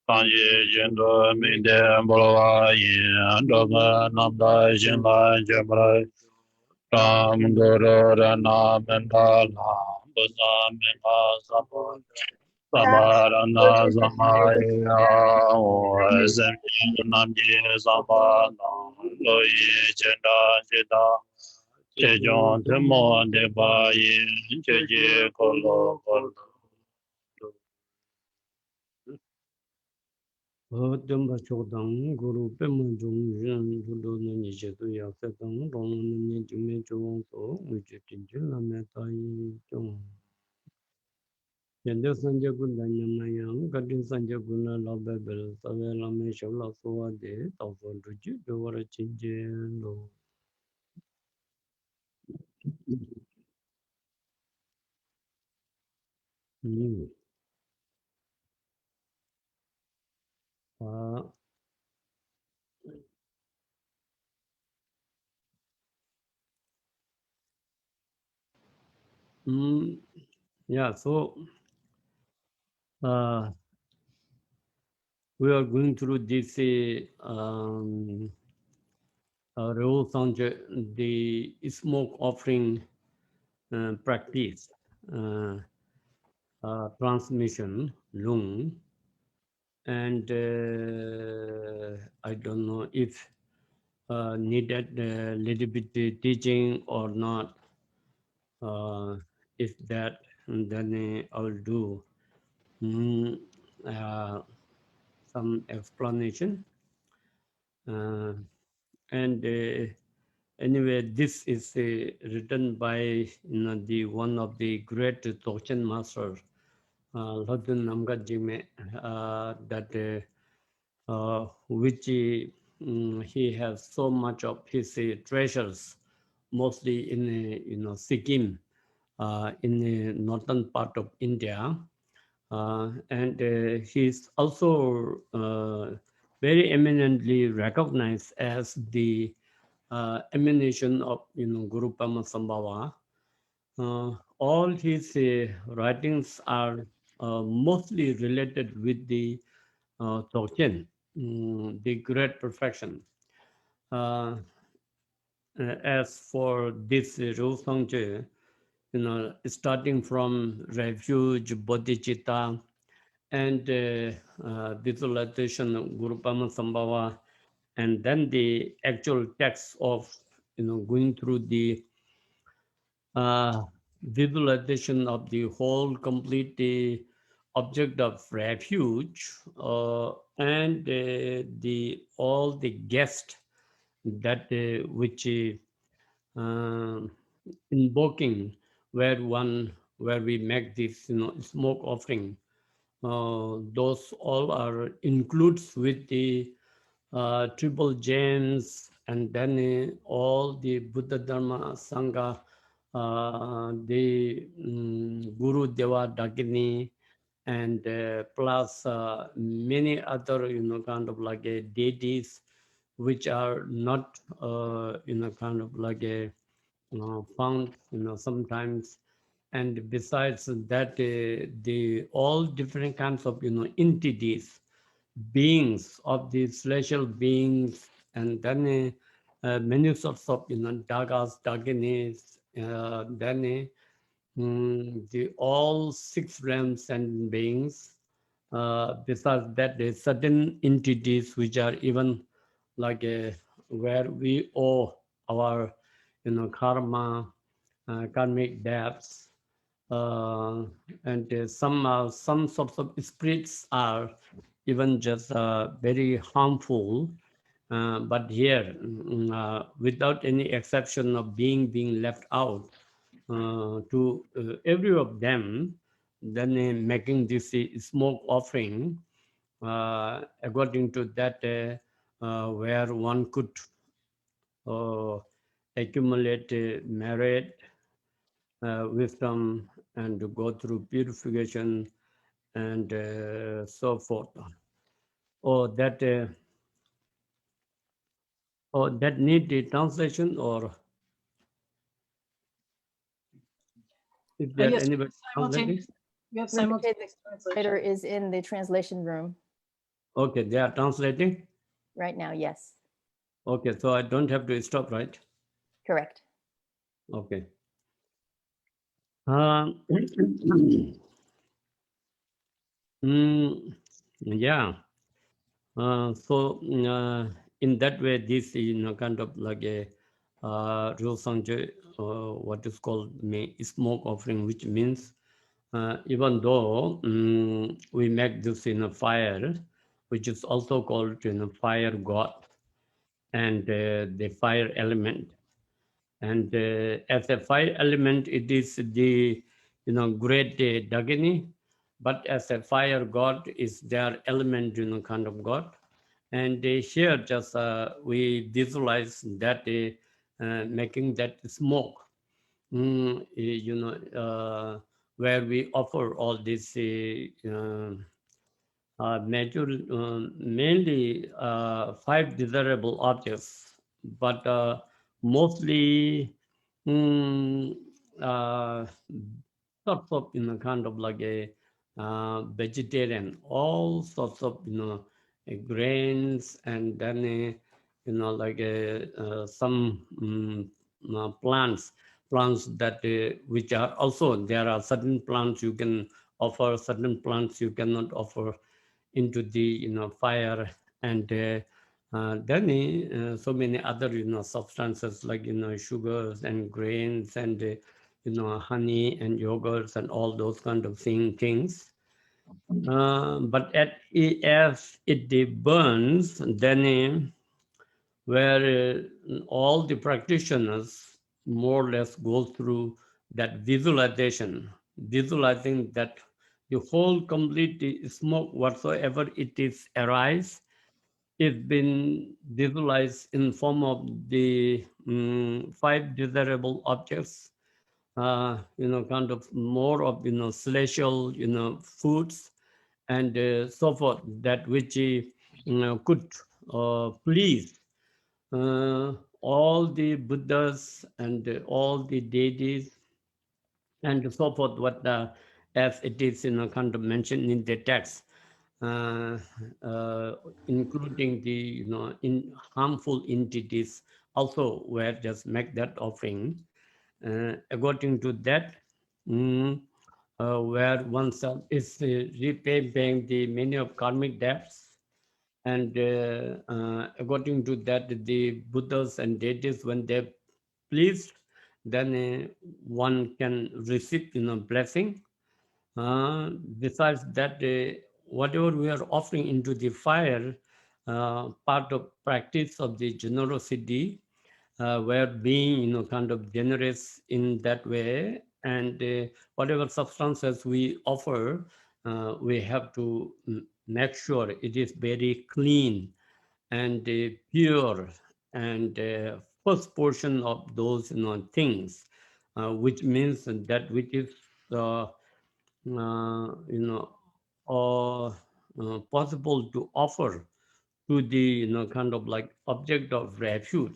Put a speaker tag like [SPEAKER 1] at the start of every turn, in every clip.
[SPEAKER 1] Tangye Jindo Minde Bolwa Yin Doga Namda Jinla Jemrai Ram Guru Rana Mendala Busa Menda Sabon Sabarana Zamaya Zemye Namye Zabana Loye Chenda Cheda Chejon Temo Deba Yin Cheje Kolo Kolo
[SPEAKER 2] Dhamma Chodang, Guru Pema Jung Ren, Budo Nani Jetu Yakatang, Rono Nani Jume Chong So, which is Tinjila Metai Chong. Yende Sanja Gunda Yamayang, Gadin Sanja Guna Labe Bel, Savela Meshala Soa De, Tauson Ruji, Dovara Chinje, Lo. Yeah, so we are going through this Riwosang, the smoke offering practice, transmission, lung, and I don't know if needed a little bit teaching or not. If that, then I will do some explanation. And anyway, this is written by the one of the great Dzogchen masters, Lodun Namgat Jime, that which he has so much of his treasures, mostly in Sikkim, in the northern part of India, and he's also very eminently recognized as the emanation of Guru Padma all his writings are mostly related with the Dzogchen, the great perfection. As for this Riwosang, starting from refuge, bodhicitta, and visualization of Guru Padma, and then the actual text of going through the visualization of the whole complete object of refuge and the all the guests that which invoking where we make this smoke offering. Those all are includes with the triple gems and then all the Buddha Dharma Sangha, the Guru Deva Dagini, and plus many other kind of like a deities which are not kind of like a found sometimes, and besides that the all different kinds of entities, beings of the celestial beings, and then many sorts of dagas, daginis, then the all six realms and beings. Besides that, there's certain entities which are even like where we owe our karma, karmic debts, and some sorts of spirits are even just very harmful. But here, without any exception of being left out, to every of them, then making this smoke offering, according to that, where one could accumulate merit, wisdom, and to go through purification and so forth. Or that need the translation, or if there anybody translating?
[SPEAKER 3] The translator is in the translation room.
[SPEAKER 2] Okay, they are translating?
[SPEAKER 3] Right now, yes.
[SPEAKER 2] Okay, so I don't have to stop, right?
[SPEAKER 3] Correct.
[SPEAKER 2] Okay. Yeah. So in that way, this is kind of like a Riwosang, what is called smoke offering, which means even though we make this in a fire, which is also called fire god, and the fire element. And as a fire element, it is the great Dagini, but as a fire god is their element, kind of god. And here just we visualize that making that smoke, where we offer all these mainly 5 desirable objects, but mostly mm, uh, sorts of kind of like a vegetarian, all sorts of grains, and then like some plants that which are also, there are certain plants you can offer, certain plants you cannot offer into the fire, and then so many other substances like sugars and grains, and honey and yogurts and all those kind of things. But as it burns, then where all the practitioners more or less go through that visualization, visualizing that the whole complete smoke, whatsoever it is arise, is been visualized in form of the 5 desirable objects, kind of more of celestial foods, and so forth, that which could please all the Buddhas and all the deities and so forth, what as it is kind of mentioned in the text, uh, uh, including the in harmful entities also, where just make that offering. According to that, where oneself is repaying the many of karmic debts, and according to that, the Buddhas and deities, when they're pleased, then one can receive blessing. Besides that, whatever we are offering into the fire, part of practice of the generosity, where being kind of generous in that way, and whatever substances we offer, we have to make sure it is very clean and pure, and first portion of those things, which means that which is you know possible to offer to the kind of like object of refuge.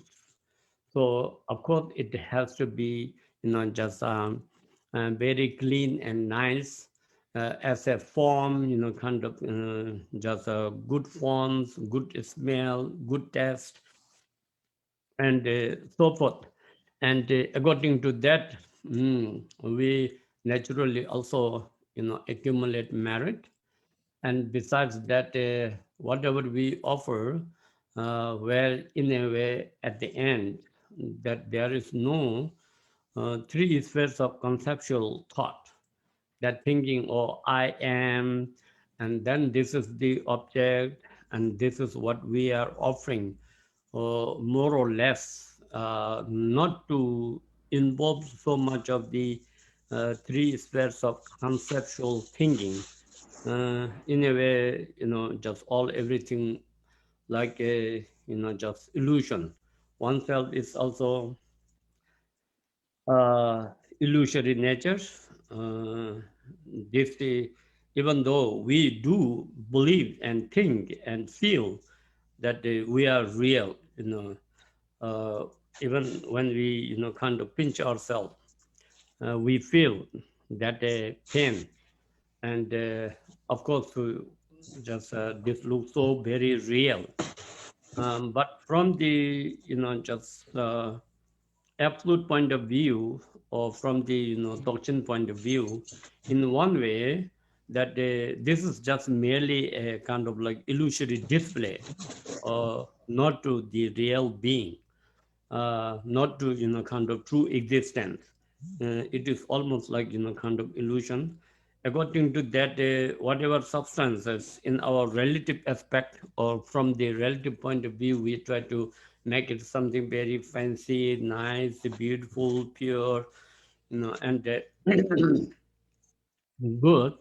[SPEAKER 2] So of course it has to be just very clean and nice, as a form, kind of just good forms, good smell, good taste, and so forth. And according to that, we naturally also accumulate merit. And besides that, whatever we offer, where in a way at the end, that there is no 3 spheres of conceptual thought, that thinking, oh, I am, and then this is the object, and this is what we are offering, more or less, not to involve so much of the 3 spheres of conceptual thinking. In a way, just all everything like a, just illusion. Oneself is also illusory nature. Uh, this, even though we do believe and think and feel that we are real, even when we, kind of pinch ourselves, we feel that pain. And of course, just this looks so very real. But from the just absolute point of view, or from the doctrine point of view, in one way, that this is just merely a kind of like illusory display, or not to the real being, not to kind of true existence. It is almost like kind of illusion. According to that, whatever substances in our relative aspect or from the relative point of view, we try to make it something very fancy, nice, beautiful, pure, and good.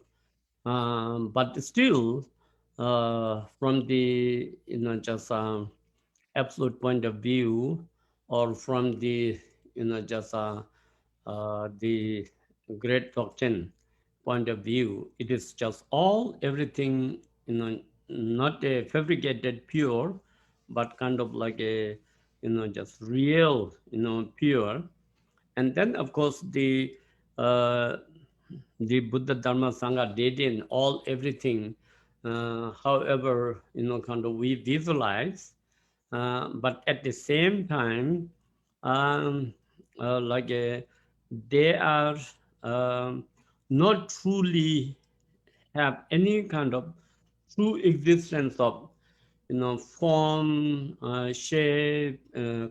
[SPEAKER 2] But still, from the just absolute point of view, or from the just the great doctrine point of view, it is just all everything not a fabricated pure, but kind of like a just real pure. And then of course uh, the Buddha Dharma Sangha did in all everything, however kind of we visualize, but at the same time, um, like they are um, not truly have any kind of true existence of form, shape,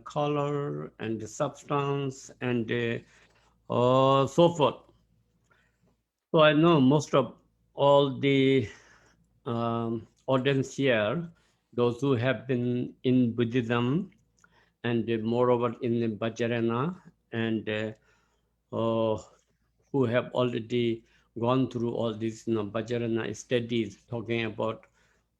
[SPEAKER 2] color, and substance, and so forth. So I know most of all the audience here, those who have been in Buddhism, and moreover in the Vajrayana, and who have already gone through all these Vajrayana studies talking about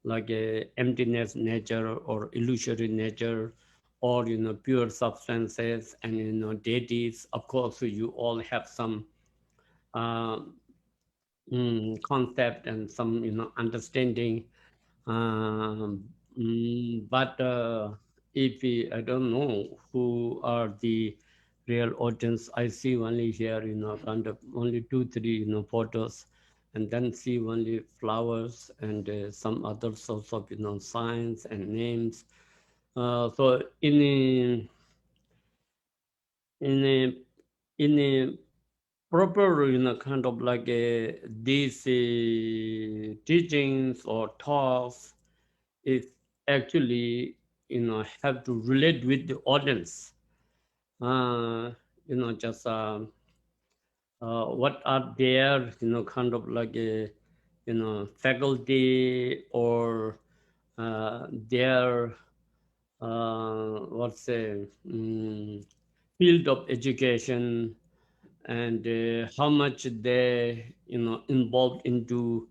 [SPEAKER 2] like a emptiness nature or illusory nature, or pure substances and deities. Of course, you all have some uh, concept and some understanding. But if I don't know who are the real audience, I see only here kind of only 2 3 photos, and then see only flowers and some other sorts of signs and names. So in a in a proper kind of like these teachings or talks is actually have to relate with the audience, just what are their kind of like a faculty, or their what's say field of education, and how much they involved into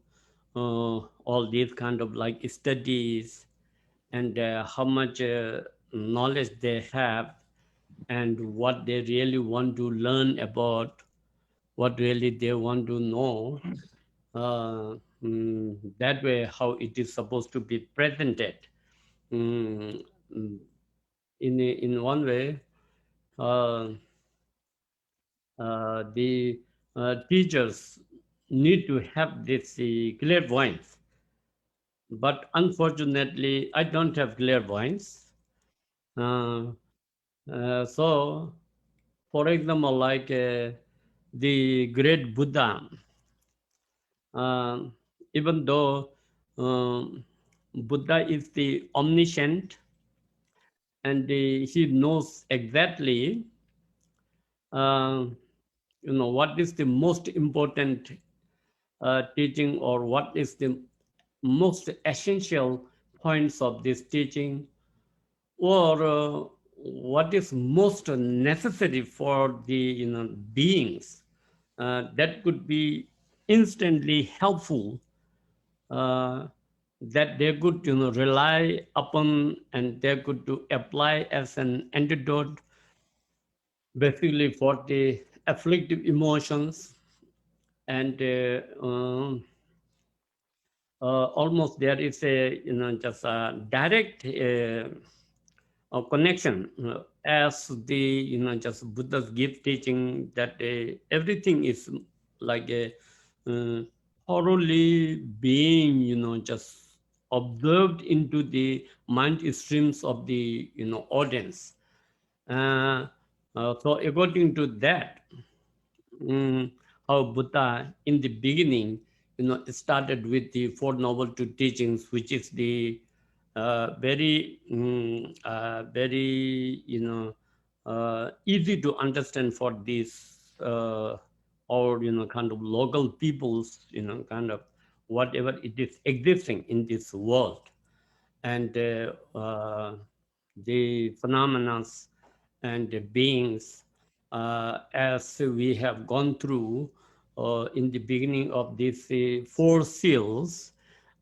[SPEAKER 2] all these kind of like studies, and how much knowledge they have, and what they really want to learn about, what really they want to know. That way how it is supposed to be presented. Mm, mm, in one way, uh, the teachers need to have this clairvoyance. But unfortunately, I don't have clairvoyance. Uh, so, for example, like the great Buddha, uh, even though Buddha is the omniscient, and he knows exactly uh, what is the most important teaching, or what is the most essential points of this teaching, or what is most necessary for the beings, that could be instantly helpful, uh, that they could rely upon, and they could to apply as an antidote basically for the afflictive emotions, and almost there is a just a direct connection, as the just Buddha's give teaching, that everything is like a uh, thoroughly being, just observed into the mind streams of the, audience. So according to that, how Buddha in the beginning, started with the Four Noble Two Teachings, which is the very, easy to understand for these or, kind of local peoples, kind of whatever it is existing in this world. And the phenomena and the beings as we have gone through in the beginning of these four seals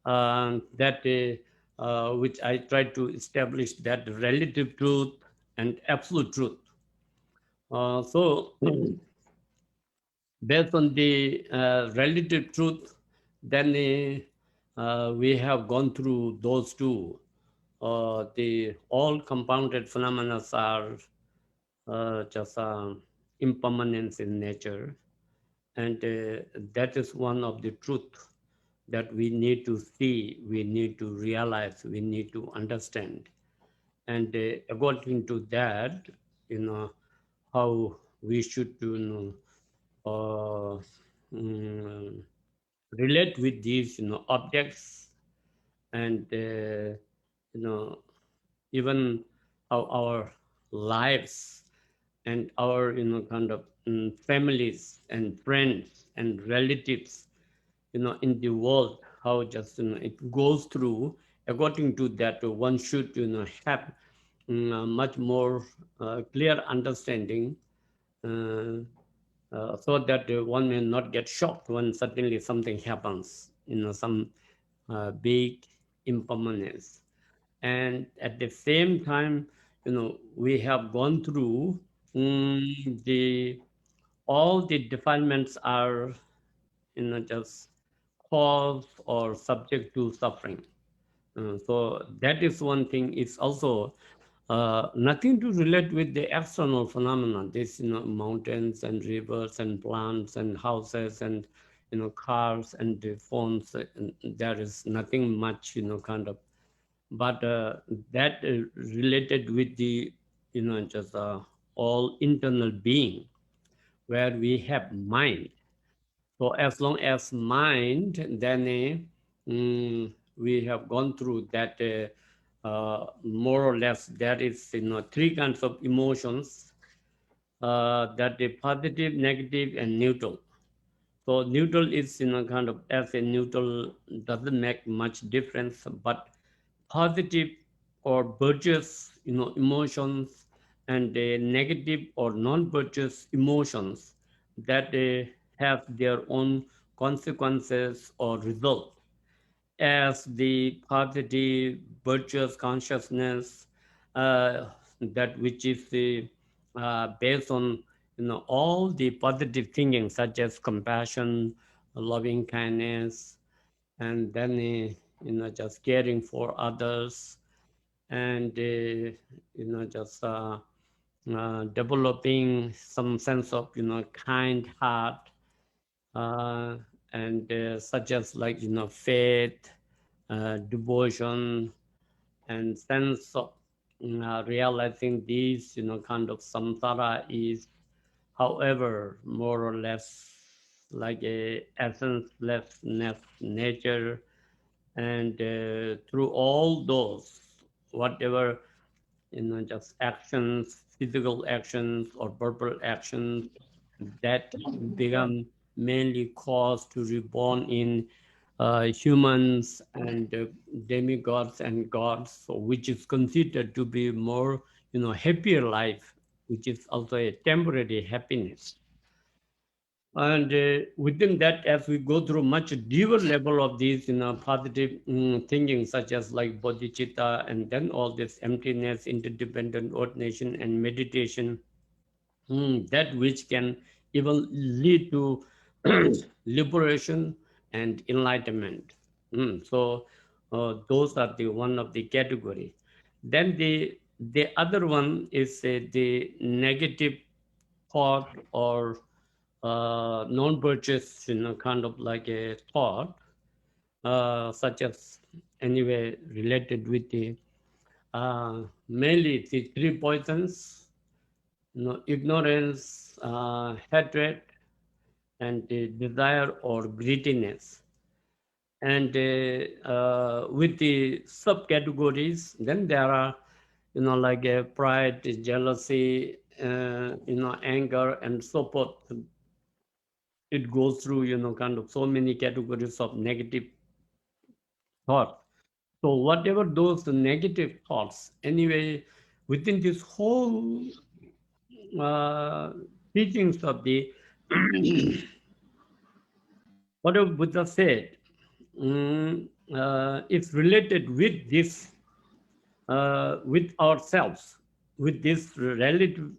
[SPEAKER 2] that which I tried to establish that relative truth and absolute truth. So based on the relative truth, then we have gone through those two. The all compounded phenomena are just impermanence in nature, and that is one of the truth that we need to see, we need to realize, we need to understand. And according to that, how we should, mm, relate with these, objects, and even how our lives and our, kind of families and friends and relatives, in the world, how just it goes through. According to that, one should, have much more clear understanding, uh, so that one may not get shocked when suddenly something happens, some big impermanence. And at the same time, we have gone through the all the defilements are, just cause or subject to suffering. So that is one thing. It's also nothing to relate with the external phenomena. This, mountains and rivers and plants and houses and, cars and the phones. And there is nothing much, kind of. But that related with the, just all internal being, where we have mind. So as long as mind, then we have gone through that more or less. There is, three kinds of emotions, that the positive, negative, and neutral. So neutral is, kind of, as a neutral doesn't make much difference, but positive or virtuous, emotions, and negative or non-virtuous emotions that have their own consequences or result. As the positive virtuous consciousness, that which is based on, all the positive thinking, such as compassion, loving kindness, and then just caring for others, and just developing some sense of, kind heart, uh, and such as, like, faith, devotion, and sense of realizing these, kind of samsara is, however, more or less like a essencelessness nature. And through all those, whatever, just actions, physical actions or verbal actions that become mainly caused to reborn in humans and demigods and gods, so which is considered to be more, happier life, which is also a temporary happiness. And within that, as we go through much deeper level of these, positive thinking, such as like bodhicitta, and then all this emptiness, interdependent ordination, and meditation, that which can even lead to liberation and enlightenment. So those are the one of the category. Then the other one is the negative thought or non-purchase, kind of like a thought, such as anyway related with the mainly the three poisons, ignorance, hatred, and desire or greediness. And with the subcategories, then there are, like pride, jealousy, anger, and so forth. It goes through, kind of so many categories of negative thoughts. So whatever those negative thoughts, anyway, within this whole teachings of the whatever Buddha said, it's related with this, with ourselves, with this relative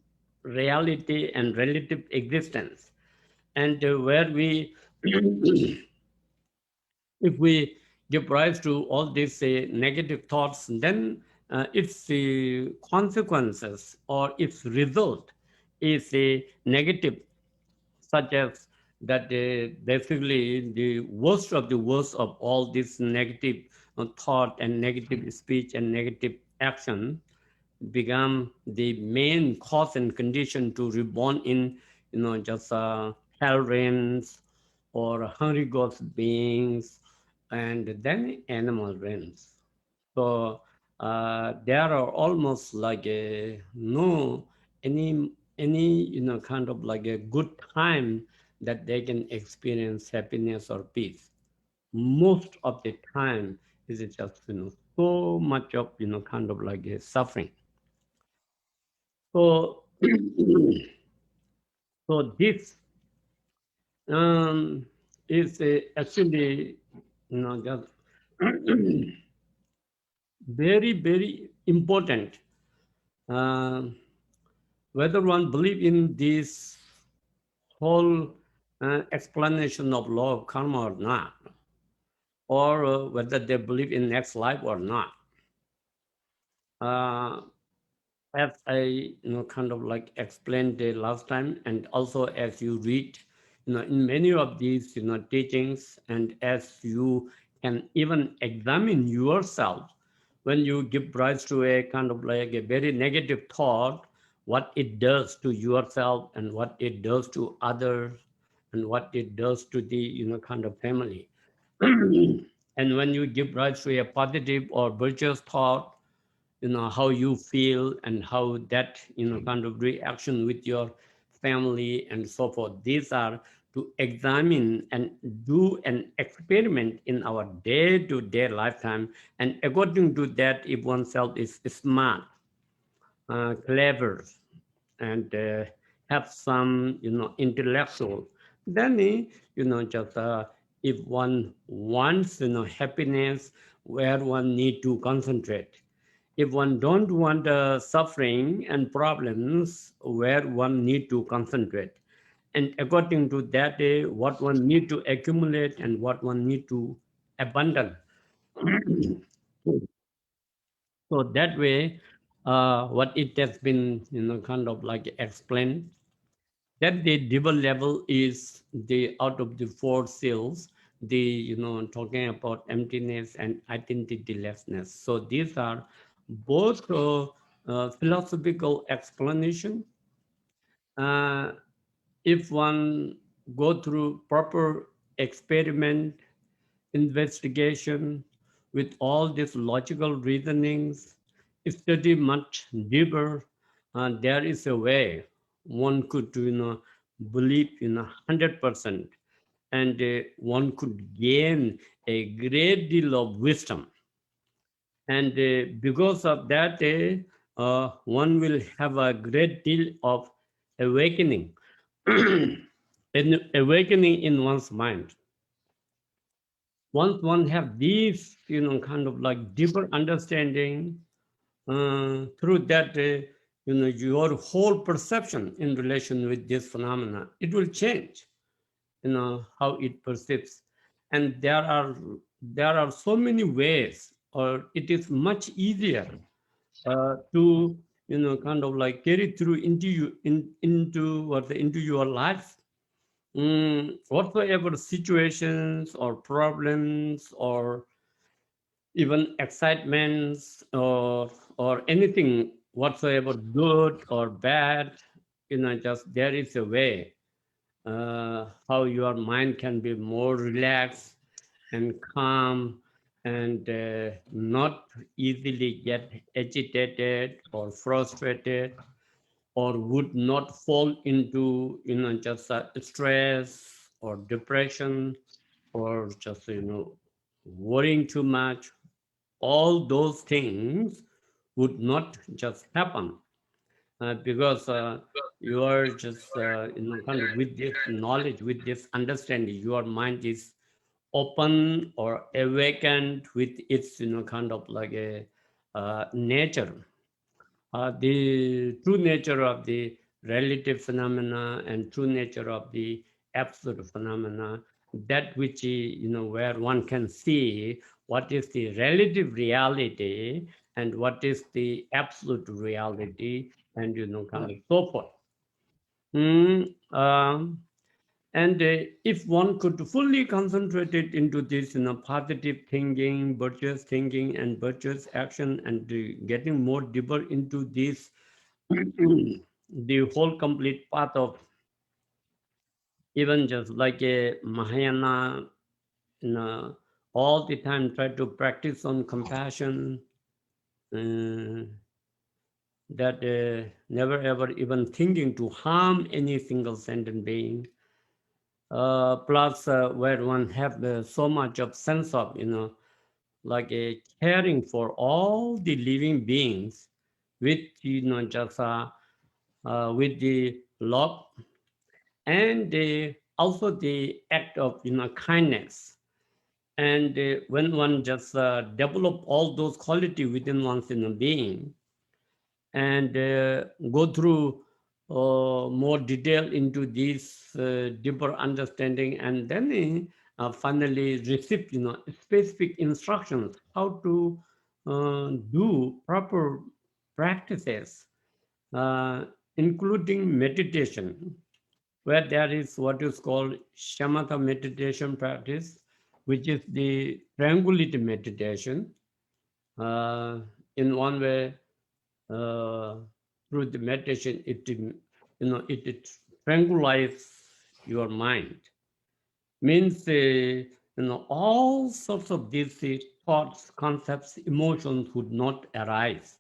[SPEAKER 2] reality and relative existence, and where we, if we give rise to all these negative thoughts, then its consequences or its result is negative, such as that basically the worst of the worst of all this negative thought and negative speech and negative action become the main cause and condition to reborn in, just hell realms or hungry ghost beings, and then animal realms. So there are almost like no any kind of like a good time that they can experience happiness or peace. Most of the time is just so much of kind of like a suffering. So so this is actually just very important. Whether one believe in this whole explanation of law of karma or not, or whether they believe in next life or not. As I kind of like explained the last time, and also as you read, in many of these teachings, and as you can even examine yourself when you give rise to a kind of like a very negative thought, what it does to yourself and what it does to others and what it does to the kind of family. And when you give rise to a positive or virtuous thought, how you feel and how that kind of reaction with your family and so forth, these are to examine and do an experiment in our day-to-day lifetime, and according to that, if oneself is smart, clever, and have some intellectual, then just if one wants happiness, where one need to concentrate. If one don't want suffering and problems, where one need to concentrate. And according to that, what one need to accumulate and what one need to abandon. So that way, what it has been, kind of like explained, that the double level is the out of the four seals, the talking about emptiness and identitylessness. So these are both philosophical explanation. If one go through proper experiment, investigation with all these logical reasonings, study much deeper, there is a way one could believe 100%, and one could gain a great deal of wisdom, and because of that one will have a great deal of awakening an awakening in one's mind. Once one have these kind of like deeper understanding, through that your whole perception in relation with this phenomena, it will change how it perceives. And there are so many ways, or it is much easier to kind of like carry through into you into your life, whatsoever situations or problems or even excitements or anything whatsoever good or bad, just there is a way how your mind can be more relaxed and calm and not easily get agitated or frustrated or would not fall into just stress or depression or just worrying too much. All those things would not just happen because you are just kind of with this knowledge, with this understanding, your mind is open or awakened with its kind of like a nature, the true nature of the relative phenomena and true nature of the absolute phenomena, that which where one can see what is the relative reality and what is the absolute reality, and kind of so forth. Mm, um, and if one could fully concentrate it into this, positive thinking, virtuous thinking, and virtuous action, and getting more deeper into this, the whole complete path of even just like a Mahayana, all the time try to practice on compassion, uh, that never ever even thinking to harm any single sentient being. Plus where one have so much of sense of like a caring for all the living beings with just with the love and also the act of kindness. And when one just develop all those quality within one's being and go through more detail into this deeper understanding, and then finally receive specific instructions how to do proper practices, including meditation, where there is what is called shamatha meditation practice, which is the tranquility meditation. In one way, uh, through the meditation, it tranquilizes your mind. Means all sorts of these thoughts, concepts, emotions would not arise.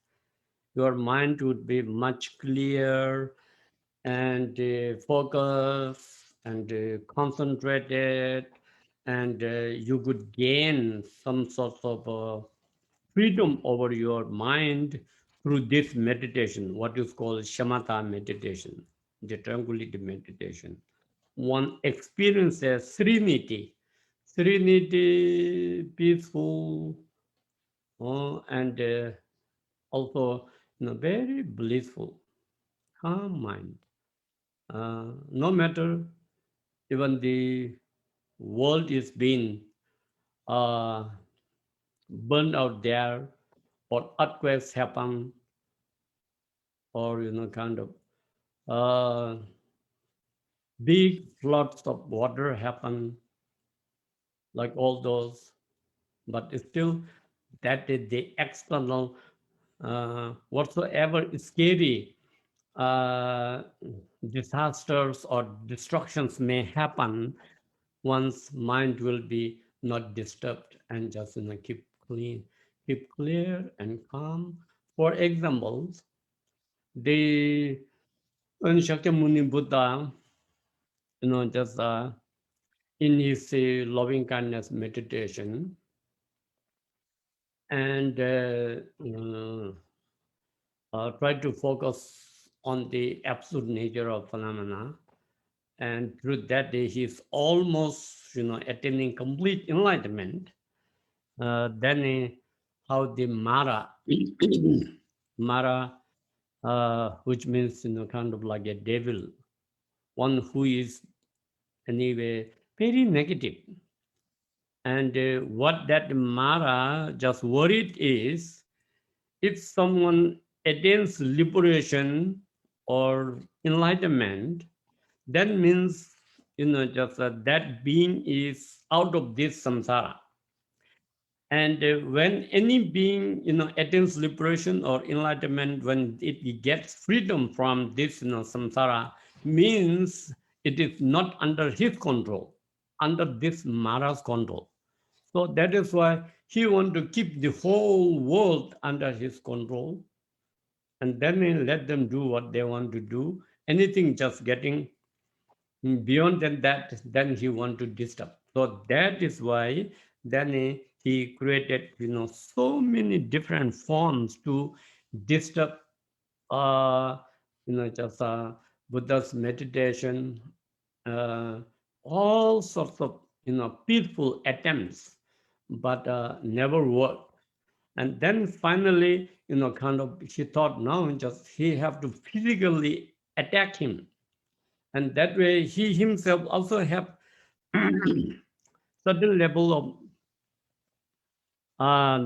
[SPEAKER 2] Your mind would be much clearer and focused and concentrated, and you could gain some sort of freedom over your mind through this meditation, what is called shamatha meditation, the tranquility meditation. One experiences serenity, peaceful, and also very blissful, calm mind. No matter even the world is being uh, burned out there, or earthquakes happen, or kind of uh, big floods of water happen, like all those, but still that is the external whatsoever scary uh, disasters or destructions may happen, one's mind will be not disturbed and just keep clean, keep clear and calm. For example, the Shakyamuni Buddha, just in his loving kindness meditation, and try to focus on the absolute nature of phenomena, and through that he is almost attaining complete enlightenment. Then how the Mara, Mara, which means kind of like a devil, one who is anyway very negative. And what that Mara just worried is, if someone attains liberation or enlightenment, that means just that being is out of this samsara. And when any being, attains liberation or enlightenment, when it gets freedom from this, samsara, means it is not under his control, under this Mara's control. So that is why he want to keep the whole world under his control, and then he let them do what they want to do. Anything just getting beyond than that, then he want to disturb. So that is why then he created, so many different forms to disturb, just Buddha's meditation, uh, all sorts of, peaceful attempts, but never worked. And then finally, kind of, he thought now just he have to physically attack him, and that way he himself also have certain level of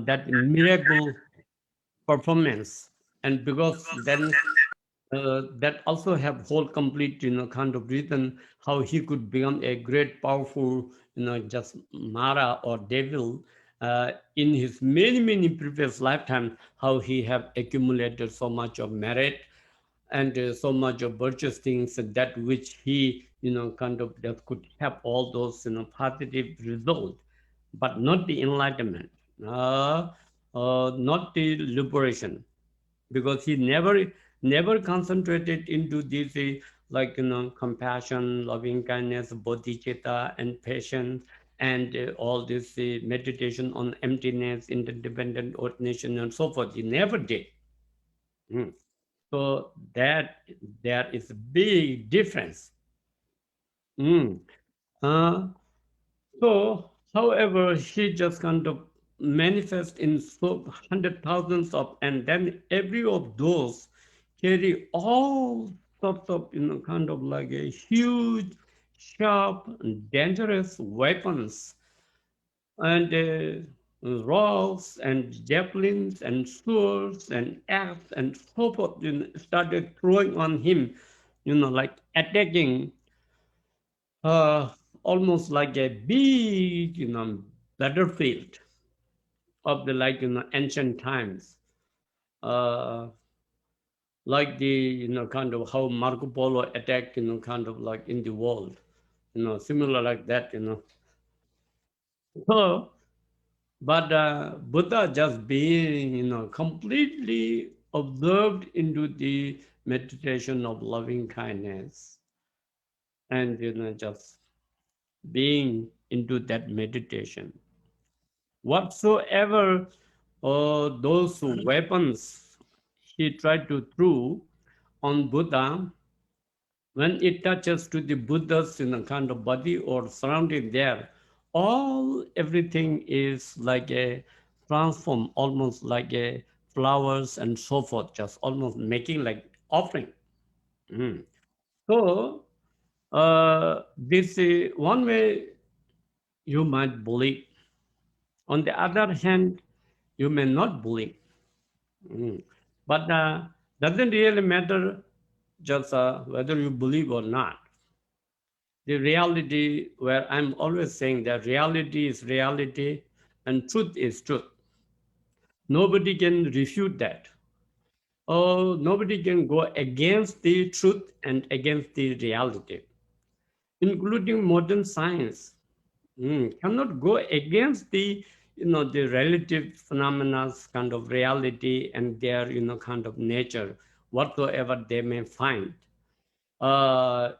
[SPEAKER 2] that miracle performance, and because then that also have whole complete, kind of reason how he could become a great powerful, just Mara or devil, in his many previous lifetime, how he have accumulated so much of merit and so much of virtuous things that which he, kind of that could have all those, positive results, but not the enlightenment, not the liberation, because he never concentrated into this, like, compassion, loving kindness, bodhicitta, and patience, and all this meditation on emptiness, interdependent ordination, and so forth. He never did. Mm. So that there is a big difference. Mm. Uh, so, however, he just kind of manifest in so hundred thousands of, and then every of those carry all sorts of, kind of like a huge, sharp, dangerous weapons, and rocks and javelins and swords and axe and so forth, started throwing on him, like attacking, uh, almost like a big, battlefield of the, like, ancient times, uh, like the, kind of how Marco Polo attacked, kind of like in the world, similar like that, So, but Buddha just being, completely observed into the meditation of loving kindness, and, just being into that meditation. Whatsoever those weapons he tried to throw on Buddha, when it touches to the Buddha's, kind of body or surrounding there, all everything is like a transform, almost like a flowers and so forth, just almost making like offering. Mm. So this one way you might believe. On the other hand, you may not believe. Mm. But doesn't really matter just whether you believe or not. The reality, where I'm always saying that reality is reality and truth is truth. Nobody can refute that. Oh, nobody can go against the truth and against the reality, including modern science. Cannot go against the, the relative phenomena kind of reality and their, kind of nature, whatsoever they may find.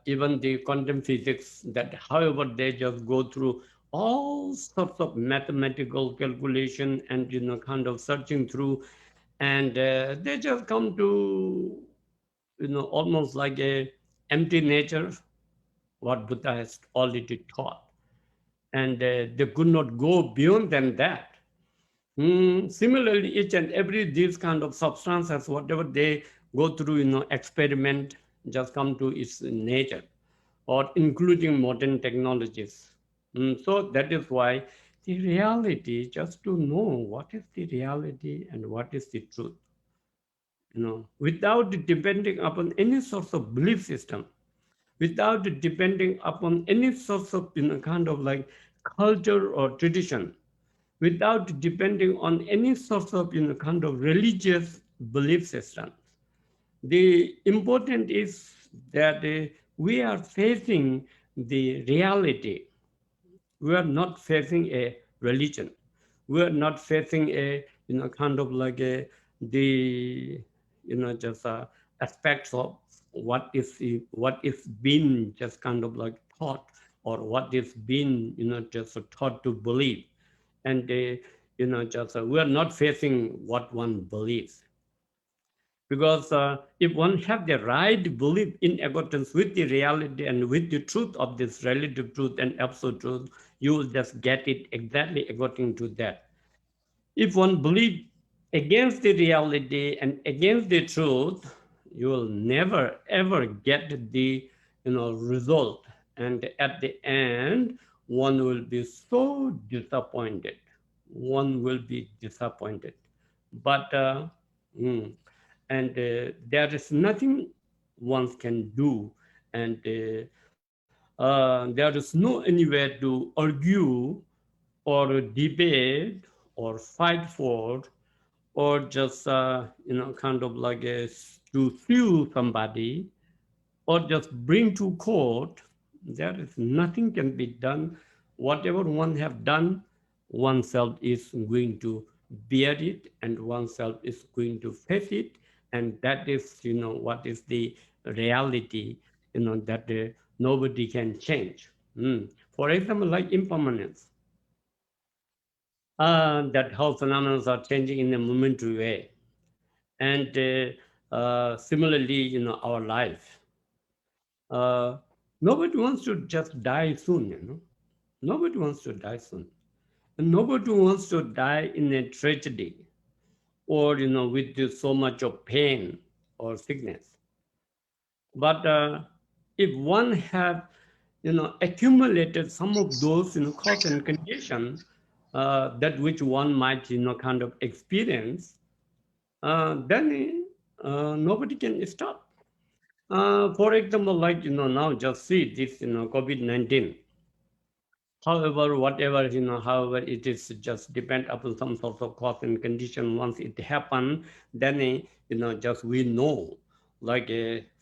[SPEAKER 2] Even the quantum physics, that however they just go through all sorts of mathematical calculation and, kind of searching through, and they just come to, almost like a empty nature, what Buddha has already taught, and they could not go beyond than that. Similarly, each and every these kind of substances, whatever they go through, experiment, just come to its nature, or including modern technologies. So that is why the reality, just to know what is the reality and what is the truth, without depending upon any sort of belief system, without depending upon any source of kind of like culture or tradition, without depending on any source of kind of religious belief system. The important is that we are facing the reality. We are not facing a religion. We are not facing a kind of like a the just aspects of what is being just kind of like taught, or what is being just taught to believe, and just we are not facing what one believes, because if one have the right belief in accordance with the reality and with the truth of this relative truth and absolute truth, you will just get it exactly according to that. If one believe against the reality and against the truth, you will never ever get the result, and at the end one will be so disappointed. One will be disappointed, but mm, and there is nothing one can do, and there is no anywhere to argue or debate or fight for, or just kind of like to sue somebody, or just bring to court. There is nothing can be done. Whatever one have done, oneself is going to bear it, and oneself is going to face it, and that is what is the reality, that nobody can change. For example, like impermanence, that how phenomena are changing in a momentary way, and similarly, our life. Nobody wants to just die soon. Nobody wants to die soon. And nobody wants to die in a tragedy, or, with so much of pain or sickness. But if one have, accumulated some of those, cause and condition, that which one might, kind of experience, then nobody can stop. For example, like, now just see this, COVID-19. However, whatever, however it is just depend upon some sort of cause and condition. Once it happen, then, just we know, like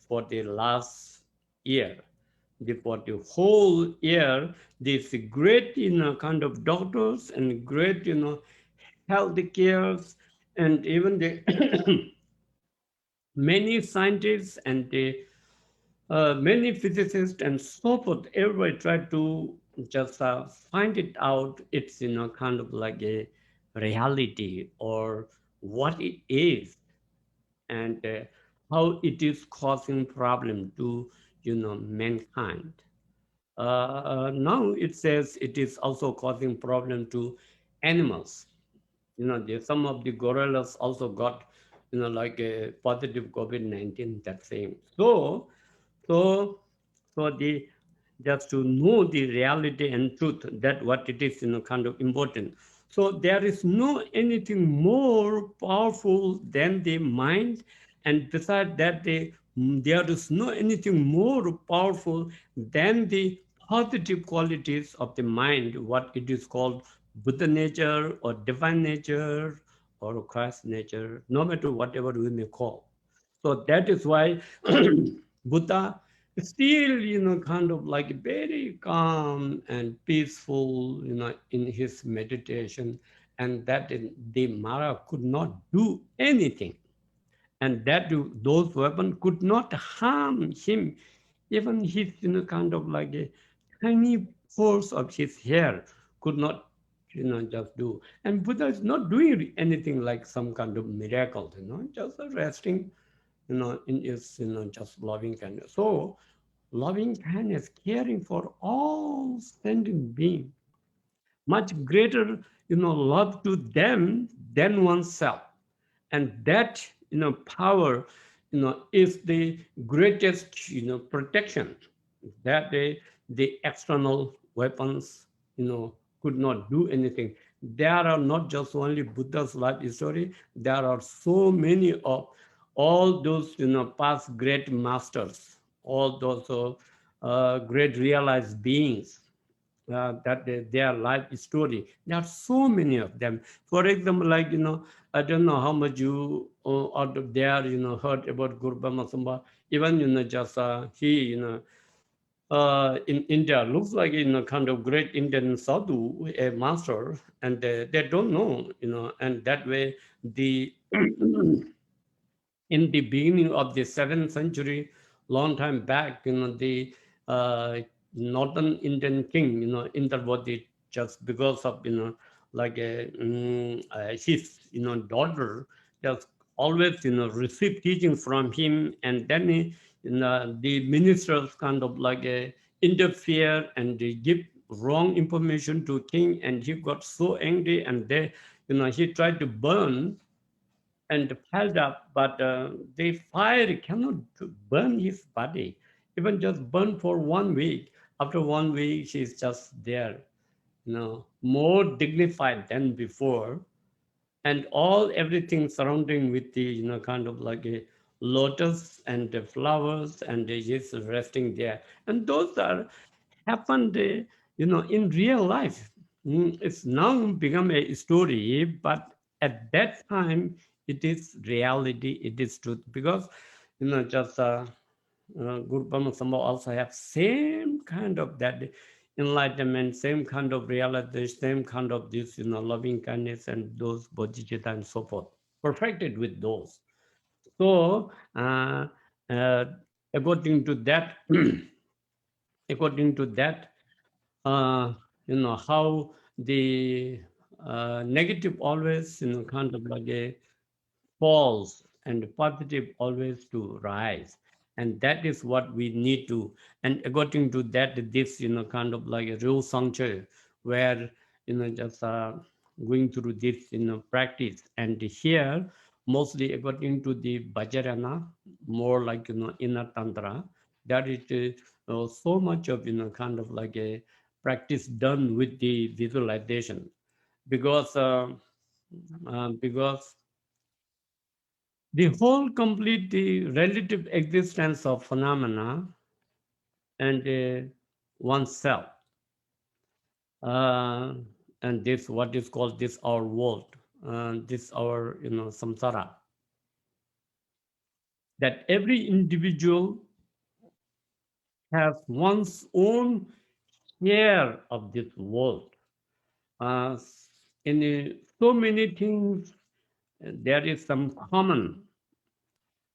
[SPEAKER 2] for the last year, for the whole year, this great, kind of doctors and great, health cares, and even the many scientists and the many physicists and so forth, everybody tried to just find it out. It's kind of like a reality, or what it is, and how it is causing problem to mankind. Now it says it is also causing problem to animals. Some of the gorillas also got like a positive COVID-19, that same. So, so the just to know the reality and truth, that what it is, kind of important. So there is no anything more powerful than the mind, and besides that, there is no anything more powerful than the positive qualities of the mind, what it is called Buddha nature or divine nature or Christ nature, no matter whatever we may call. So that is why Buddha still, kind of like very calm and peaceful, in his meditation, and that the Mara could not do anything, and that those weapons could not harm him. Even his, kind of like a tiny force of his hair could not, just do. And Buddha is not doing anything like some kind of miracle, just resting, in his, just loving kindness. So loving kindness, caring for all sentient beings, much greater, love to them than oneself. And that, power, is the greatest, protection that the external weapons, could not do anything. There are not just only Buddha's life story. There are so many of all those, past great masters, all those great realized beings. That their life story. There are so many of them. For example, like I don't know how much you out of there heard about Guru Masamba. Even just he in India looks like kind of great Indian sadhu, a master, and they don't know and that way the in the beginning of the 7th century, long time back, the northern Indian king, Indrabodhi, just because of, like his, daughter, just always, receive teaching from him, and then the ministers kind of like interfere and they give wrong information to king, and he got so angry, and they, he tried to burn and piled up, but the fire cannot burn his body, even just burn for 1 week. After 1 week, she's just there, more dignified than before, and all everything surrounding with the, kind of like a lotus and the flowers, and just resting there. And those are happened, in real life. It's now become a story, but at that time, it is reality, it is truth. Because, just Guru Brahma Sambhava also have same kind of that enlightenment, same kind of realization, same kind of this, loving kindness and those bodhicitta and so forth, perfected with those. So, uh, according to that, according to that, how the negative always, kind of like a falls and positive always to rise. And that is what we need to. And according to that, this, kind of like a real sanctuary where, just going through this, practice. And here, mostly according to the Bhajarana, more like, inner tantra, that is so much of, kind of like a practice done with the visualization. Because the whole complete the relative existence of phenomena and oneself, uh, and this what is called this our world, this our samsara, that every individual has one's own share of this world. Uh, in so many things, there is some common.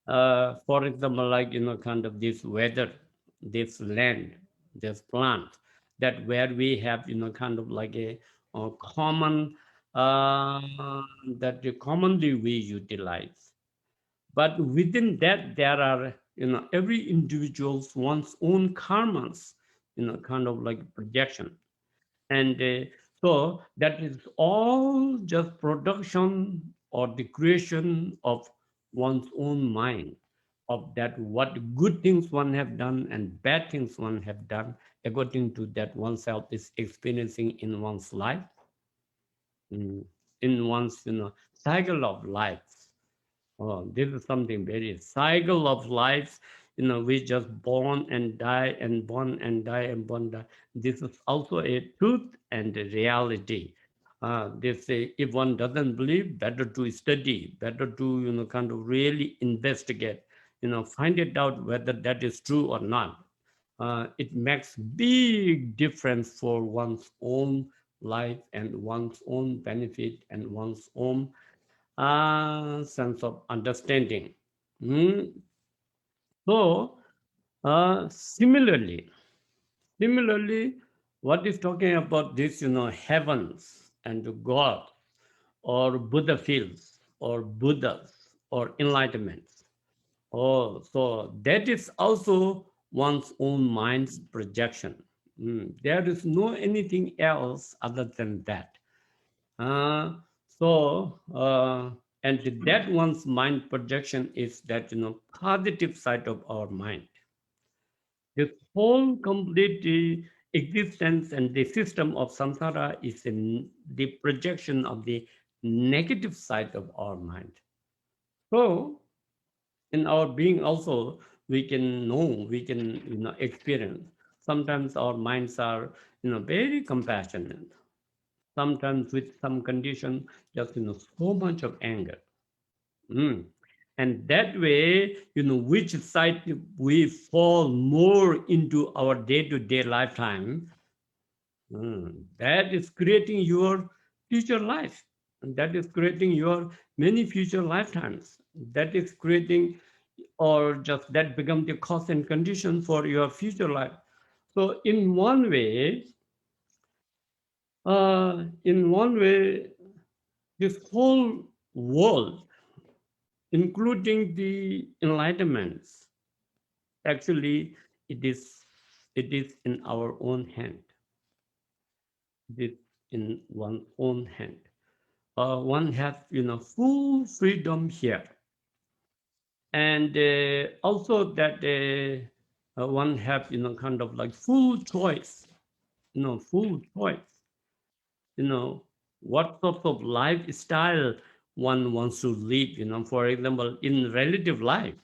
[SPEAKER 2] For example, like kind of this weather, this land, this plant, that where we have kind of like a common uh, that commonly we utilize. But within that, there are every individual's one's own karmas, kind of like projection. And so that is all just production or the creation of one's own mind, of that what good things one have done and bad things one have done, according to that oneself is experiencing in one's life, in one's cycle of life. Oh, this is something very cycle of life. We just born and die and born and die and born die. This is also a truth and a reality. They say if one doesn't believe, better to study, better to kind of really investigate, find it out whether that is true or not. It makes big difference for one's own life and one's own benefit and one's own sense of understanding. Mm. So, similarly, what is talking about this, heavens and God or Buddha fields or Buddhas or enlightenments. Oh, so that is also one's own mind's projection. There is no anything else other than that. Uh, and that one's mind projection is that, positive side of our mind. This whole complete existence and the system of samsara is in the projection of the negative side of our mind. So, in our being also, we can know, we can experience. sometimes our minds are, very compassionate. Sometimes with some condition, just, so much of anger. Mm. And that way, which side we fall more into our day-to-day lifetime, that is creating your future life. And that is creating your many future lifetimes. That is creating, or just that become the cause and condition for your future life. So in one way, this whole world, including the enlightenments, actually it is in our own hand. It is in one's own hand. One has full freedom here, and also that one have kind of like full choice, full choice. What sort of lifestyle one wants to live. For example, in relative life,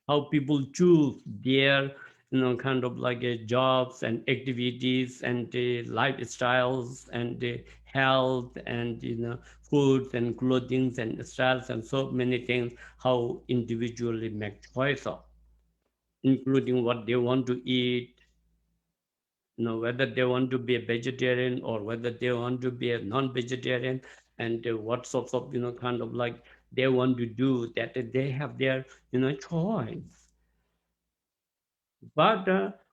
[SPEAKER 2] how people choose their kind of like jobs and activities and lifestyles and health and foods and clothing and styles and so many things, how individually make choice of, including what they want to eat, whether they want to be a vegetarian or whether they want to be a non-vegetarian, and what sorts of kind of like they want to do, that they have their choice. But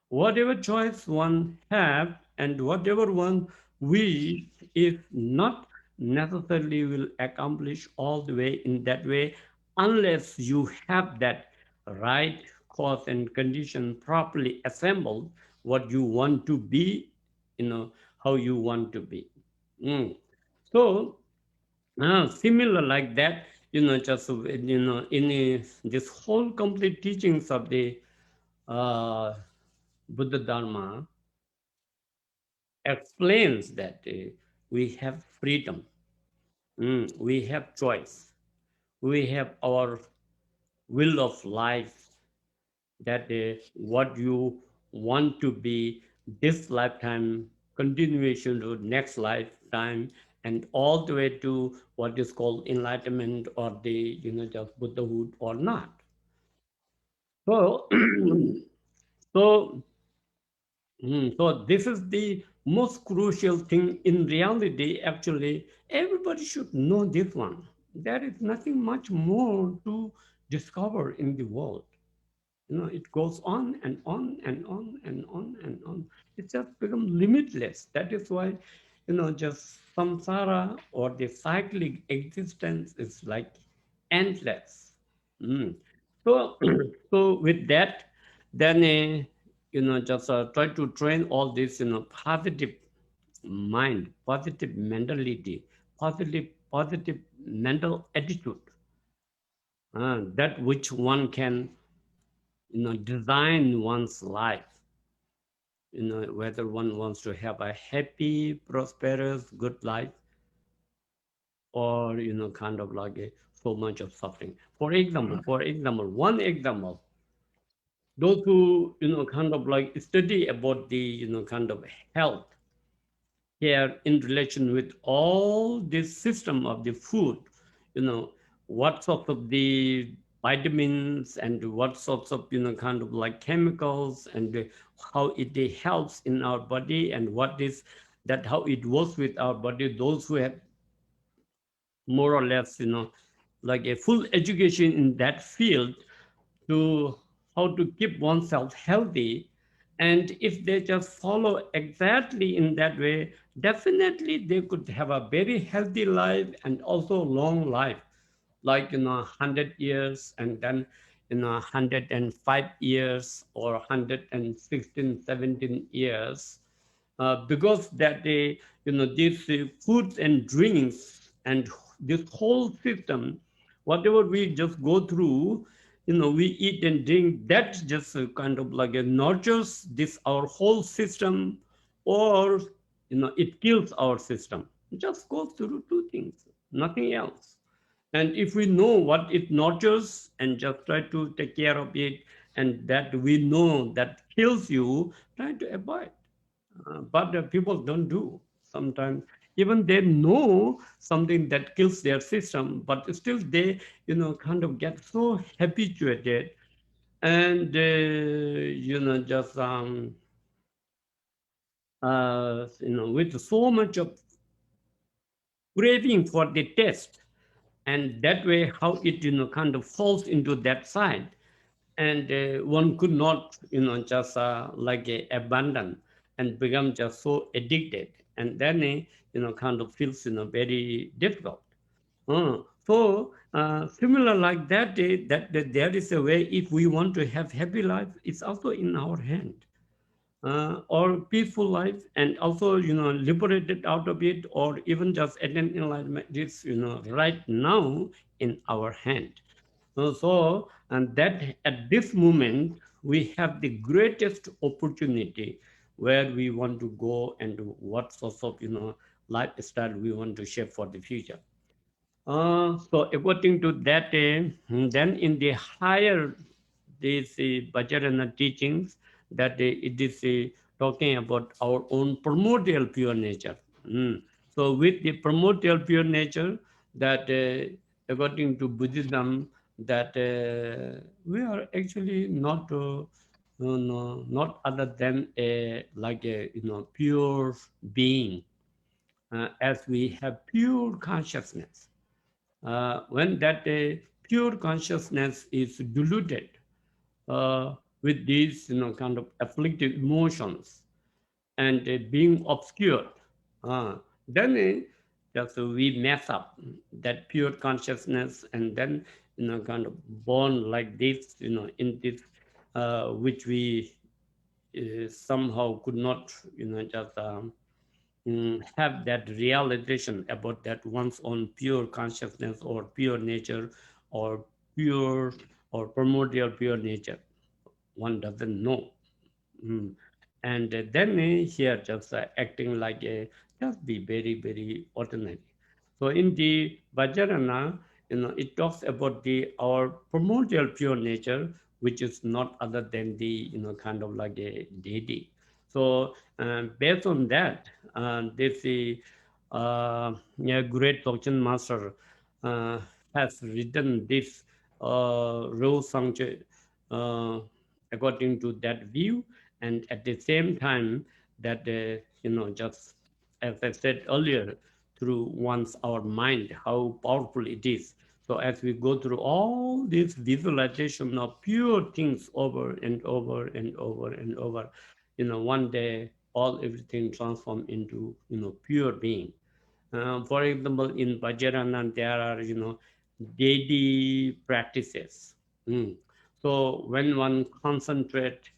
[SPEAKER 2] whatever choice one have and whatever one wish is not necessarily will accomplish all the way in that way, unless you have that right cause and condition properly assembled, what you want to be, how you want to be. So similar like that, just in this whole complete teachings of the uh, Buddha Dharma explains that we have freedom, we have choice, we have our will of life, that what you want to be this lifetime, continuation to next lifetime, and all the way to what is called enlightenment or the just Buddhahood or not. So, so so this is the most crucial thing in reality. Actually, everybody should know this one. There is nothing much more to discover in the world. It goes on and on and on and on and on. It just becomes limitless. That is why, just samsara or the cyclic existence is like endless. Mm. So, so with that, then just try to train all this, positive mind, positive mentality, positive mental attitude, that which one can, design one's life. Whether one wants to have a happy, prosperous, good life, or kind of like so much of suffering. For example, one example, those who kind of like study about the kind of health care in relation with all this system of the food, you know what sorts of the vitamins and what sorts of kind of like chemicals, and how it helps in our body, and what is that, how it works with our body. Those who have more or less like a full education in that field, to how to keep oneself healthy. And if they just follow exactly in that way, definitely they could have a very healthy life and also long life, like 100 years, and then 105 years, or 116, 17 years, because that they, these foods and drinks and this whole system, whatever we just go through, we eat and drink, that just kind of like nurtures this our whole system, or it kills our system. It just goes through two things, nothing else. And if we know what it nurtures and just try to take care of it, and that we know that kills you, try to avoid. But people don't do sometimes. Even they know something that kills their system, but still they, kind of get so habituated and, just, with so much of craving for the taste, and that way how it, kind of falls into that side, and one could not, just like abandon and become just so addicted, and then kind of feels very difficult. Similar like that, that there is a way. If we want to have happy life, it's also in our hand, or peaceful life, and also liberated out of it, or even just attain enlightenment. It's right now in our hand. And that at this moment we have the greatest opportunity where we want to go and what sort of lifestyle we want to shape for the future. So according to that, then in the higher this Vajrayana teachings, that it is talking about our own primordial pure nature. So with the primordial pure nature, that according to Buddhism, that we are actually not no, not other than a like a pure being, as we have pure consciousness. When that pure consciousness is diluted with these kind of afflictive emotions and being obscured, then just we mess up that pure consciousness, and then kind of born like this, in this which we somehow could not just have that realization about that one's own pure consciousness or pure nature, or pure or primordial pure nature. One doesn't know. Mm. And then here just acting like a just be very very ordinary. So in the Vajrayana, it talks about the our primordial pure nature, which is not other than the kind of like a deity. So based on that, this yeah, great Dzogchen master uh, has written this Riwosang according to that view, and at the same time that just as I said earlier, through once our mind, how powerful it is. So as we go through all this visualization of pure things over and over and over and over, one day all everything transform into pure being. For example, in Vajrayana, there are daily practices. Mm. So when one concentrate,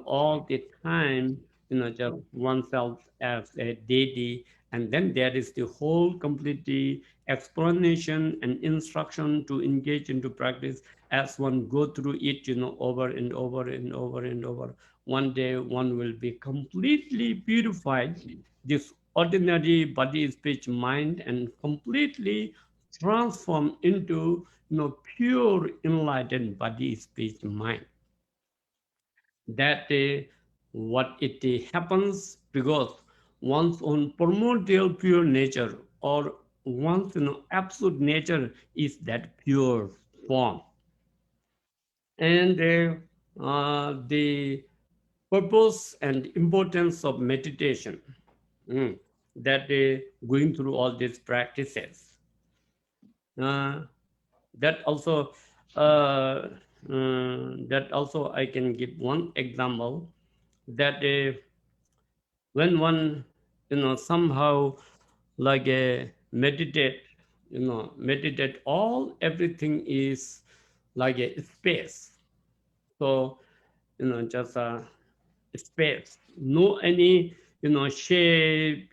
[SPEAKER 2] all the time, just oneself as a deity, and then there is the whole completely explanation and instruction to engage into practice as one go through it, over and over and over and over. One day one will be completely purified this ordinary body, speech, mind, and completely transformed into pure enlightened body, speech, mind. That what it happens because one's own primordial pure nature, or one's absolute nature, is that pure form. And the purpose and importance of meditation, that going through all these practices, uh, that also uh, that also I can give one example, that when one somehow like a meditate, meditate, all everything is like a space. So just a space, no any shape,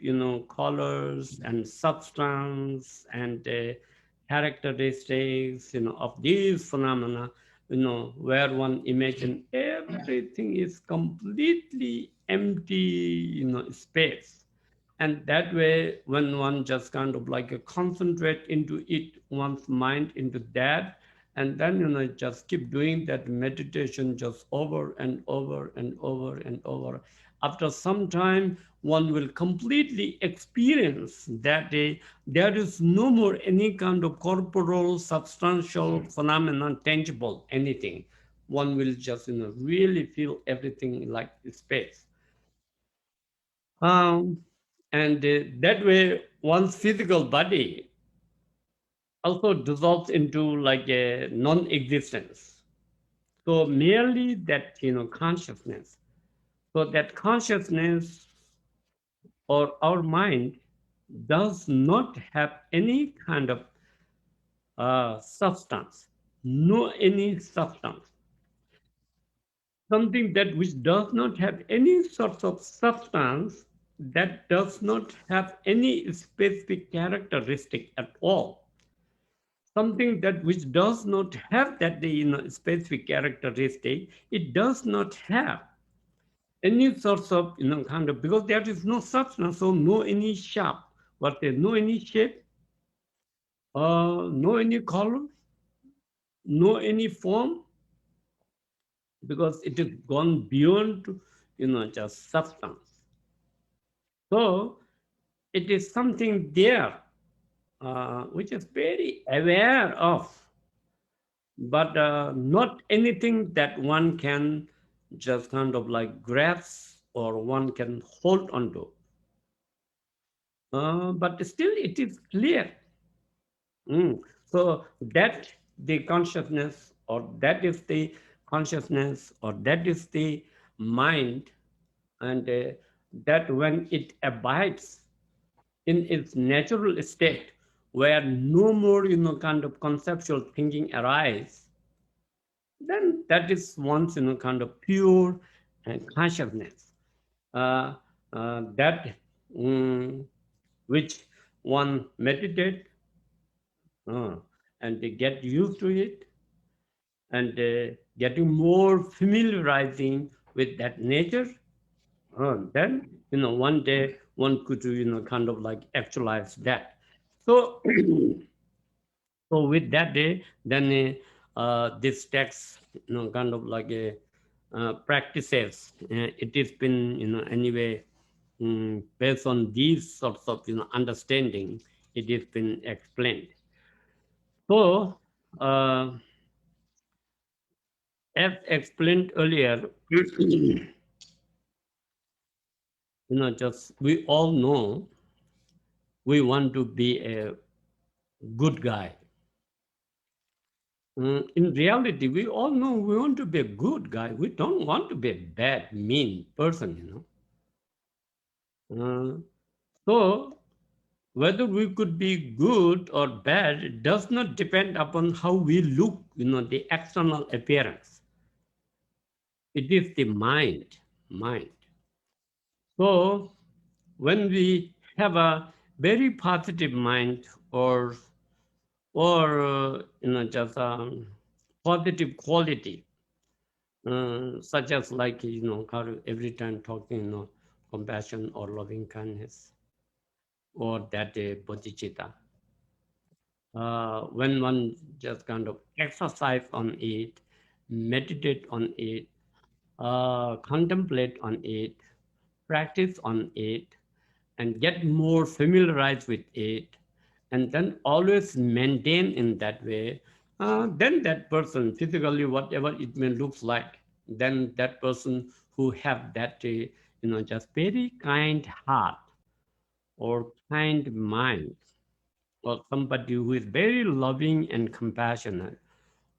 [SPEAKER 2] colors and substance and characteristics of these phenomena, where one imagine everything is completely empty, space. And that way when one just kind of like concentrate into it, one's mind into that, And then just keep doing that meditation just over and over and over and over. After some time, one will completely experience that there is no more any kind of corporal, substantial phenomenon, tangible, anything. One will just really feel everything like space. Um, and that way, one's physical body also dissolves into like a non-existence. So merely that consciousness. So that consciousness or our mind does not have any kind of substance, no any substance. Something that which does not have any sort of substance, that does not have any specific characteristic at all. Something that which does not have that specific characteristic, it does not have any sorts of kind of, because there is no substance, so no any shape, but there no any shape, no any color, no any form, because it is gone beyond just substance. So it is something there which is very aware of, but not anything that one can just kind of like grasp or one can hold on to. But still it is clear. So that the consciousness, or that is the consciousness, or that is the mind, and that when it abides in its natural state, where no more kind of conceptual thinking arises, then that is one's kind of pure consciousness. Uh, that which one meditate uh, and they get used to it, and getting more familiarizing with that nature, then one day one could kind of like actualize that. So so with that day, then this text kind of like a practices. It has been anyway based on these sorts of understanding. It has been explained. So as explained earlier, just we all know we want to be a good guy. In reality, we all know we want to be a good guy. We don't want to be a bad, mean person. So whether we could be good or bad does not depend upon how we look, the external appearance. It is the mind. So when we have a very positive mind, or just positive quality, such as like every time talking compassion or loving kindness, or that bodhicitta, when one just kind of exercise on it, meditate on it, contemplate on it, practice on it, and get more familiarized with it, and then always maintain in that way, then that person, physically, whatever it may look like, then that person who have that, just very kind heart or kind mind, or somebody who is very loving and compassionate,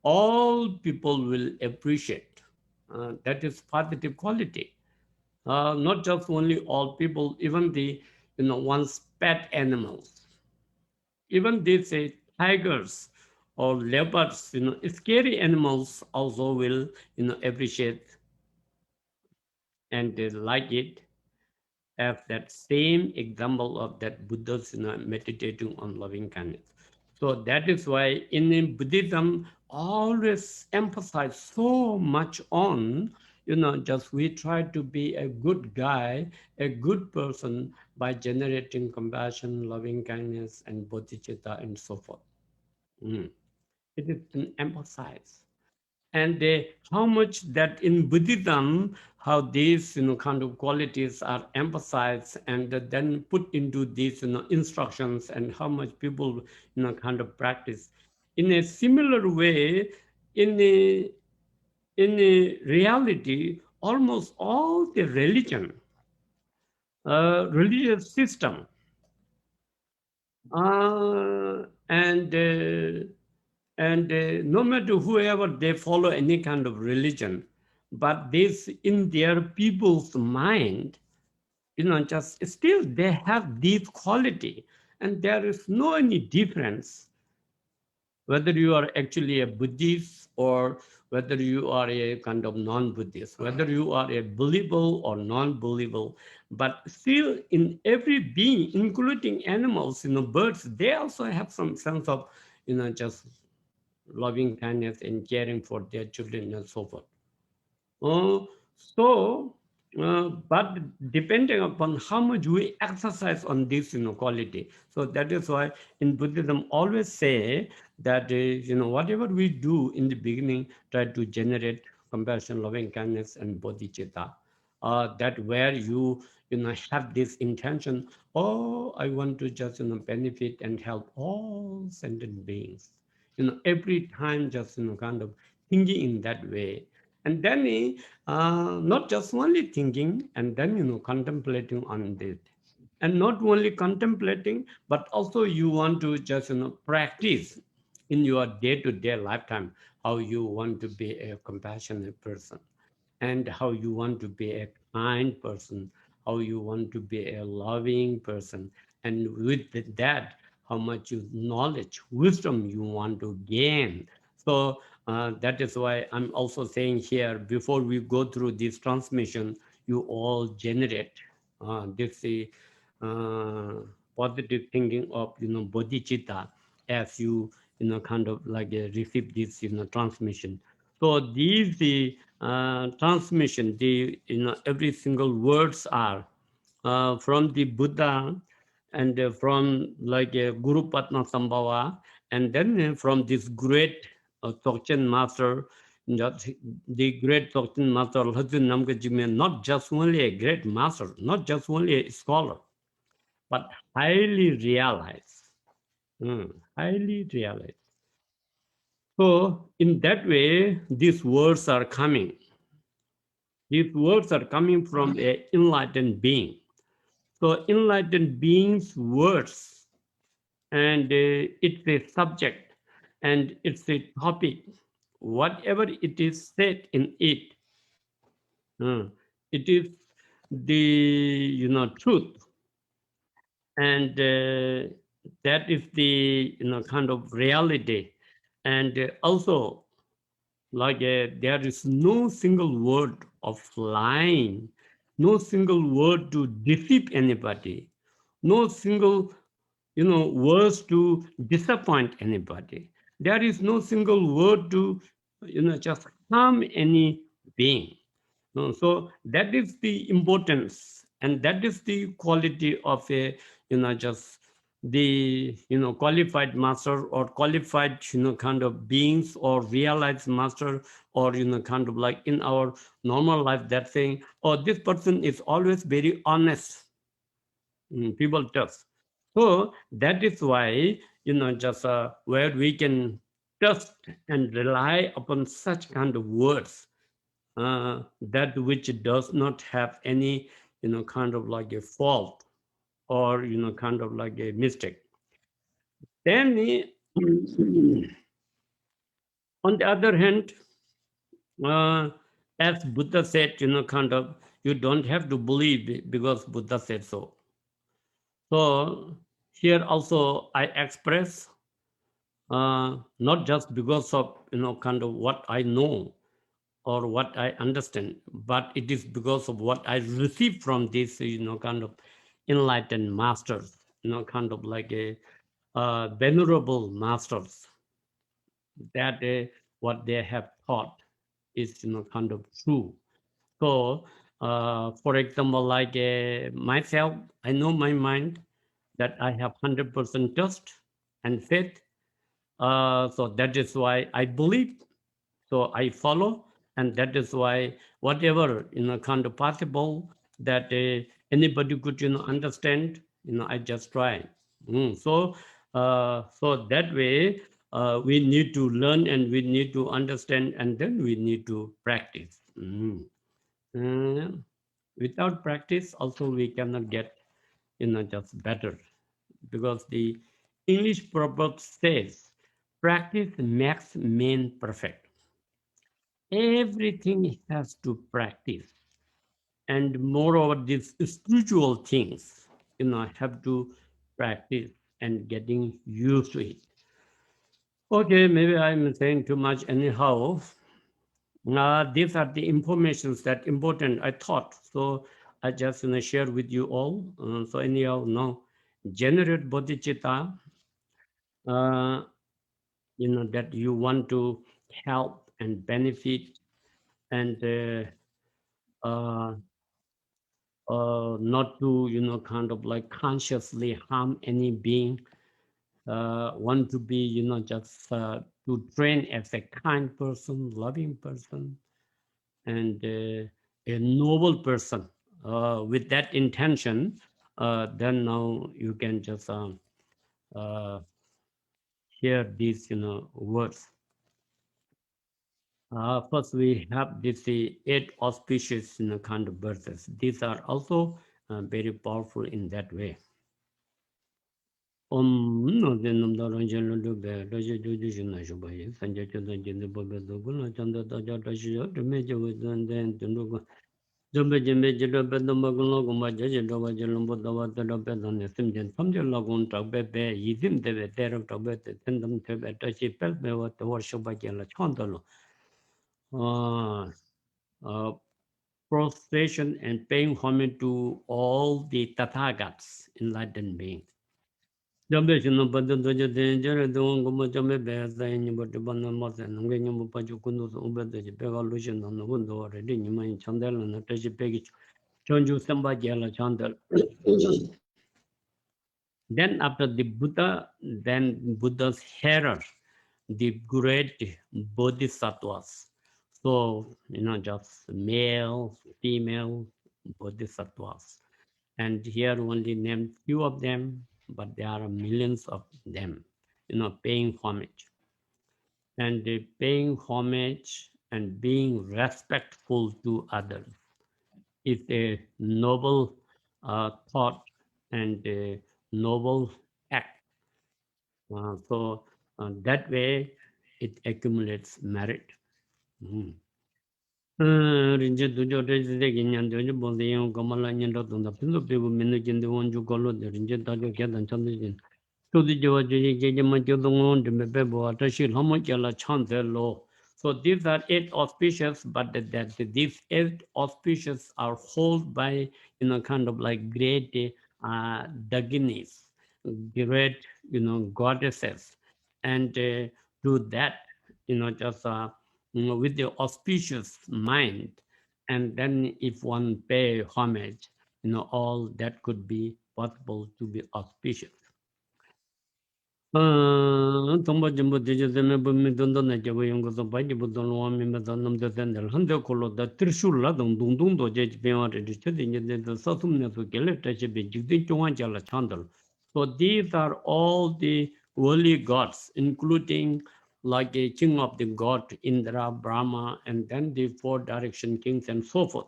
[SPEAKER 2] all people will appreciate. That is positive quality. Not just only all people, even the one's pet animals, even these tigers or leopards, scary animals also will appreciate and they like it, as that same example of that Buddha's meditating on loving kindness. So that is why in Buddhism always emphasize so much on, just we try to be a good guy, a good person by generating compassion, loving kindness, and bodhicitta, and so forth. Mm. It is emphasized. And how much that in Buddhism, how these kind of qualities are emphasized and then put into these instructions, and how much people kind of practice. In a similar way, in a reality, almost all the religious system, and no matter whoever they follow any kind of religion, but this in their people's mind, just still they have this quality, and there is no any difference whether you are actually a Buddhist or whether you are a kind of non-Buddhist, whether you are a believable or non-believable, but still in every being, including animals, birds, they also have some sense of, just loving kindness and caring for their children and so forth. So, but depending upon how much we exercise on this, quality. So that is why in Buddhism always say that, whatever we do in the beginning, try to generate compassion, loving kindness, and bodhicitta. That where you, have this intention, oh, I want to just, benefit and help all sentient beings. Every time just, kind of thinking in that way. And then not just only thinking, and then contemplating on it, and not only contemplating, but also you want to just practice in your day-to-day lifetime how you want to be a compassionate person, and how you want to be a kind person, how you want to be a loving person, and with that, how much knowledge, wisdom you want to gain. So that is why I'm also saying here, before we go through this transmission, you all generate this positive thinking of bodhicitta as you kind of like receive this transmission. So these the transmission, the every single words are from the Buddha, and from like Guru Patna Sambhava, and then from this great Dzogchen master, the great Dzogchen master Lhotsen Namgyal Jigme, not just only a great master, not just only a scholar, but highly realized, highly realized. So in that way, these words are coming. These words are coming from an enlightened being. So enlightened beings' words, and it's a subject, and it's a topic. Whatever it is said in it, it is the truth, and that is the kind of reality, and also like there is no single word of lying, no single word to deceive anybody, no single words to disappoint anybody. There is no single word to just harm any being. So that is the importance, and that is the quality of a just the qualified master, or qualified kind of beings, or realized master, or kind of like in our normal life, that saying, oh, this person is always very honest. People trust. So that is why just where we can trust and rely upon such kind of words, that which does not have any kind of like a fault, or kind of like a mistake. Then on the other hand, as Buddha said, kind of, you don't have to believe because Buddha said so. So here also I express, not just because of kind of what I know or what I understand, but it is because of what I receive from this kind of enlightened masters, kind of like a venerable masters, that what they have taught is kind of true. So for example, like myself, I know my mind that I have 100% trust and faith So that is why I believe. So I follow, and that is why whatever kind of possible that anybody could understand, I just try. So that way we need to learn and we need to understand, and then we need to practice. Without practice, also we cannot get just better, because the English proverb says, "Practice makes man perfect." Everything has to practice, and moreover these spiritual things have to practice and getting used to it. Okay, maybe I'm saying too much anyhow. These are the informations that important I thought, so I just share with you all. So anyhow, now generate bodhicitta, uh, that you want to help and benefit, and uh, not to kind of like consciously harm any being, want to be just to train as a kind person, loving person, and a noble person. With that intention, then now you can just uh, hear these words. First, we have this eight auspicious kind of verses. These are also very powerful in that way. No de nam da ran chen lu du be da shi ju ju shin na shu ba yi san jia chen dan jin de bo be do gu na chan da da ja da shi yo de me je we dan den den lu gu zhen be jin be ji de be dam ba gu lo gu ma jia jin do ba jin lu bo da wa da da be dan ne sim jen tham je la gun ta be be yi sim de be de ra ta be de ten dam te be da shi pe be wa ta wa shu ba jin la chan da lo uh, uh, prostration and paying homage to all the Tathagats, enlightened beings. Jambe chino bada doja de jere de wong goma jambe be sa yin bo de ban ma sa nong ge nyom pa ju kun do so be de be ga lu shin no no do re de nyima yin chang de la na te ji pe gi chon ju sam ba je la chang de. Then after the Buddha, then Buddha's hearer, the great bodhisattvas. So just male, female bodhisattvas, and here only named few of them, but there are millions of them, paying homage. And paying homage and being respectful to others is a noble thought and a noble act. So that way it accumulates merit. Mm. Rinje dujo reji de ginyan jojo bonde yon kamala nyen do tunda pindo pego menu jinde wonju kolo de rinje dajo kyadan chande jin tudi jowa joji jeje ma jodo ngon de me bebo atashi lamo kyala chante lo. So these are eight auspicious, but these eight auspicious are held by kind of like great daginis, great goddesses, and do that just with the auspicious mind, and then if one pay homage, all that could be possible to be auspicious. Tomba jimbo deje zeme bu mi dondo na jabo yungo so bai jibo don wa mi me don nam de den del hande kolo da trishul la dong dung dung do je be wa de che de ne de sa sum ne so gele ta che be jig de chong ja la chandal. So these are all the holy gods, including like a king of the god Indra, Brahma, and then the four direction kings and so forth.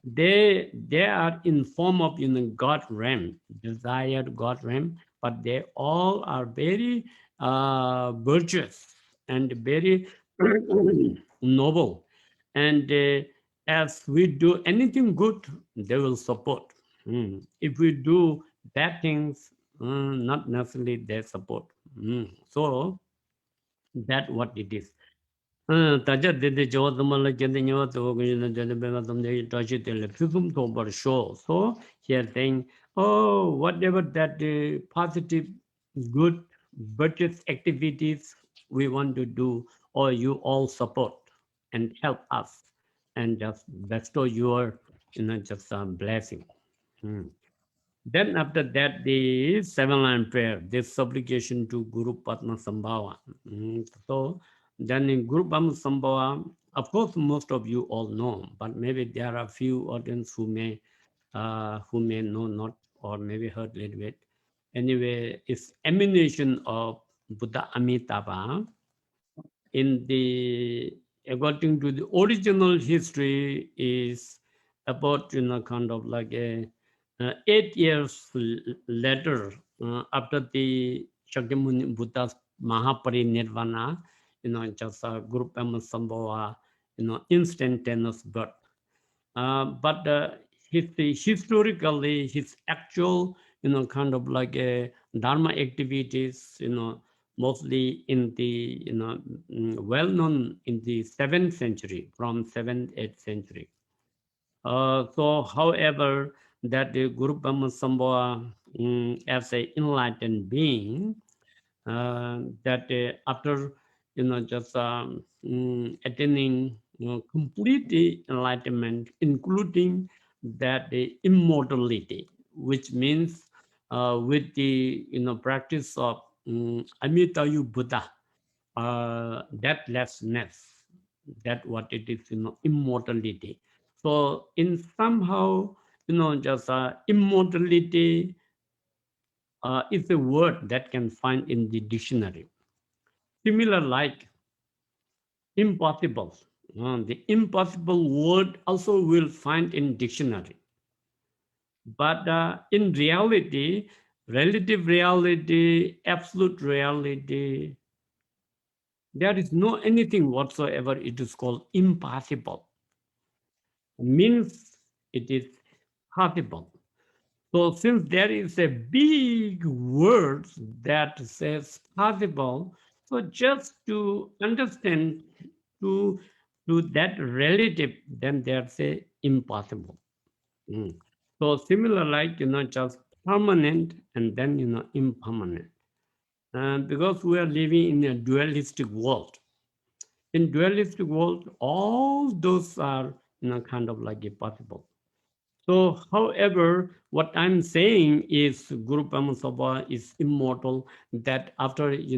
[SPEAKER 2] They are in form of God realm, desired God realm, but they all are very virtuous and very noble. And as we do anything good, they will support. If we do bad things, not necessarily they support. So that's what it is. Taja dede jawa tamala kende nyawa tawa kushina dede bema tamde tashi tele pisum tobar show. So here saying, oh, whatever that positive, good, virtuous activities we want to do, or you all support and help us and just bestow your, just blessing. Then after that, the 7-line prayer, this supplication to Guru Padma Sambhava. So then in Guru Padma Sambhava, of course, most of you all know, but maybe there are few audience who may know not or maybe heard a little bit. Anyway, it's emanation of Buddha Amitabha. In the according to the original history is about kind of like a 8 years later after the Shakyamuni Buddha's Mahaparinirvana, just a group Sambhava, instantaneous birth. But historically, his actual, kind of like a dharma activities, mostly in the, well known in the 7th century, from 7th, 8th century. So, however, that the Guru Brahma Sambhava as an enlightened being, that after just attaining complete enlightenment, including that the immortality, which means with the practice of Amitayu Buddha, deathlessness, that what it is, immortality. So in somehow, just immortality is a word that can find in the dictionary. Similar like impossible. The impossible word also will find in dictionary. But in reality, relative reality, absolute reality, there is no anything whatsoever. It is called impossible. Means it is possible. So since there is a big word that says possible, so just to understand to that relative, then there's a impossible. So similar like just permanent and then impermanent. Because we are living in a dualistic world. In dualistic world, all those are kind of like a possible. So, however, what I'm saying is Guru Brahma is immortal. That after he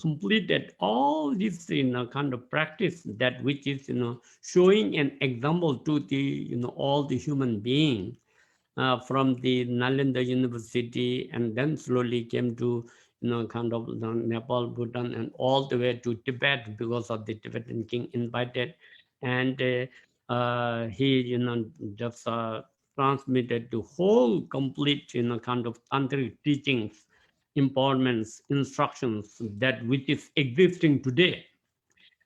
[SPEAKER 2] completed all this kind of practice, that which is showing an example to the all the human beings from the Nalanda University, and then slowly came to kind of Nepal, Bhutan, and all the way to Tibet because of the Tibetan king invited, and he just transmitted the whole complete kind of tantric teachings, empowerments, instructions that which is existing today.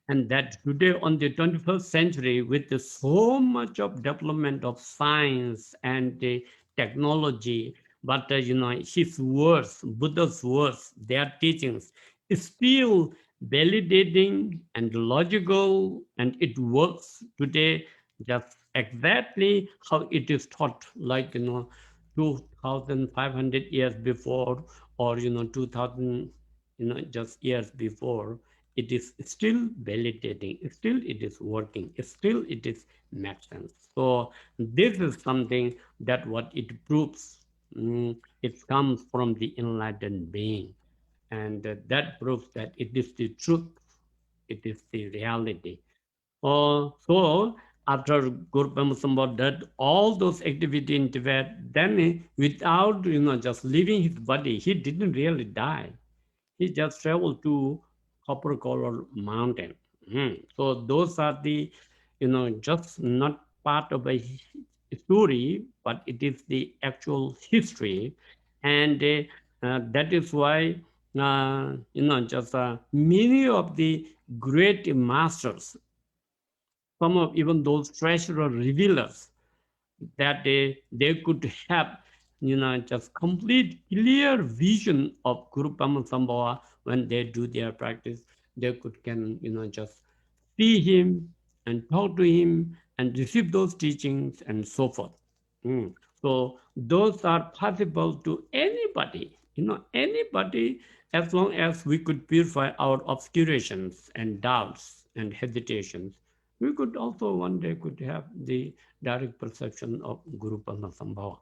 [SPEAKER 2] And that today on the 21st century, with so much of development of science and technology, but his words, Buddha's words, their teachings is still validating and logical, and it works today just exactly how it is taught, like 2,500 years before, or 2,000 just years before. It is still validating, still it is working, still it is makes sense. So this is something that what it proves. It comes from the enlightened being, and that proves that it is the truth, it is the reality. So after Guru Brahma did all those activities in Tibet, then without just leaving his body, he didn't really die. He just traveled to copper color mountain. So those are the just not part of a story, but it is the actual history, and that is why just many of the great masters, some of even those treasurer revealers, that they could have just complete clear vision of Guru Brahma Sambhava. When they do their practice, they could can just see him and talk to him and receive those teachings and so forth. So those are possible to anybody, anybody, as long as we could purify our obscurations and doubts and hesitations. We could also one day could have the direct perception of Guru Padmasambhava.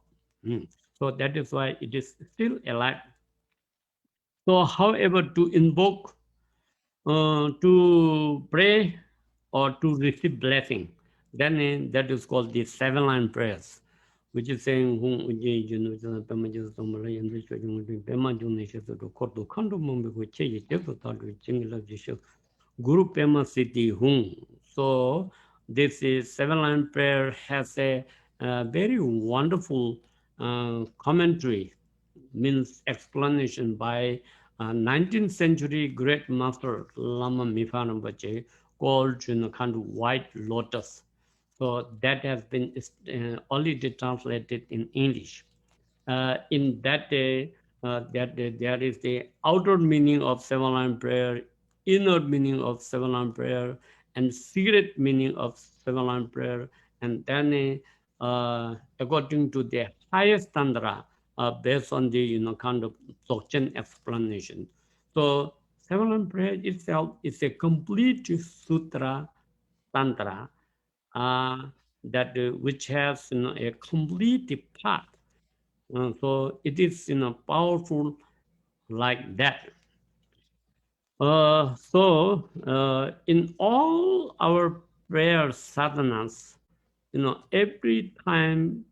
[SPEAKER 2] So that is why it is still alive. So, however, to invoke, to pray, or to receive blessing, then that is called the seven line prayers, which is saying, Guru Pema Siddhi Hung. So this is seven line prayer has a very wonderful commentary, means explanation by 19th century great master Lama Mipham called kind of White Lotus. So that has been already translated in English. In that there is the outer meaning of seven-line prayer, inner meaning of seven-line prayer, and secret meaning of seven-line prayer, and then according to the highest tantra, based on the kind of Dzogchen explanation. So seven-line prayer itself is a complete sutra tantra that which has a complete path. So it is powerful like that. In all our prayer sadhanas, every time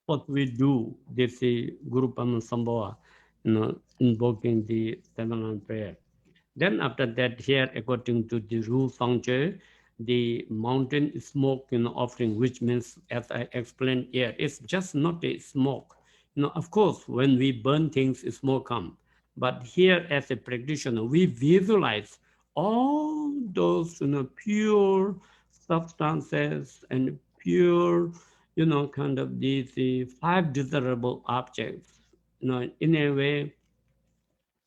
[SPEAKER 2] what we do, this is Guru Padmasambhava, invoking the seven-line prayer. Then after that, here according to the Riwosang, the mountain smoke offering, which means, as I explained here, it's just not a smoke. Of course, when we burn things, smoke comes. But here, as a practitioner, we visualize all those pure substances and pure, kind of these five desirable objects, in a way,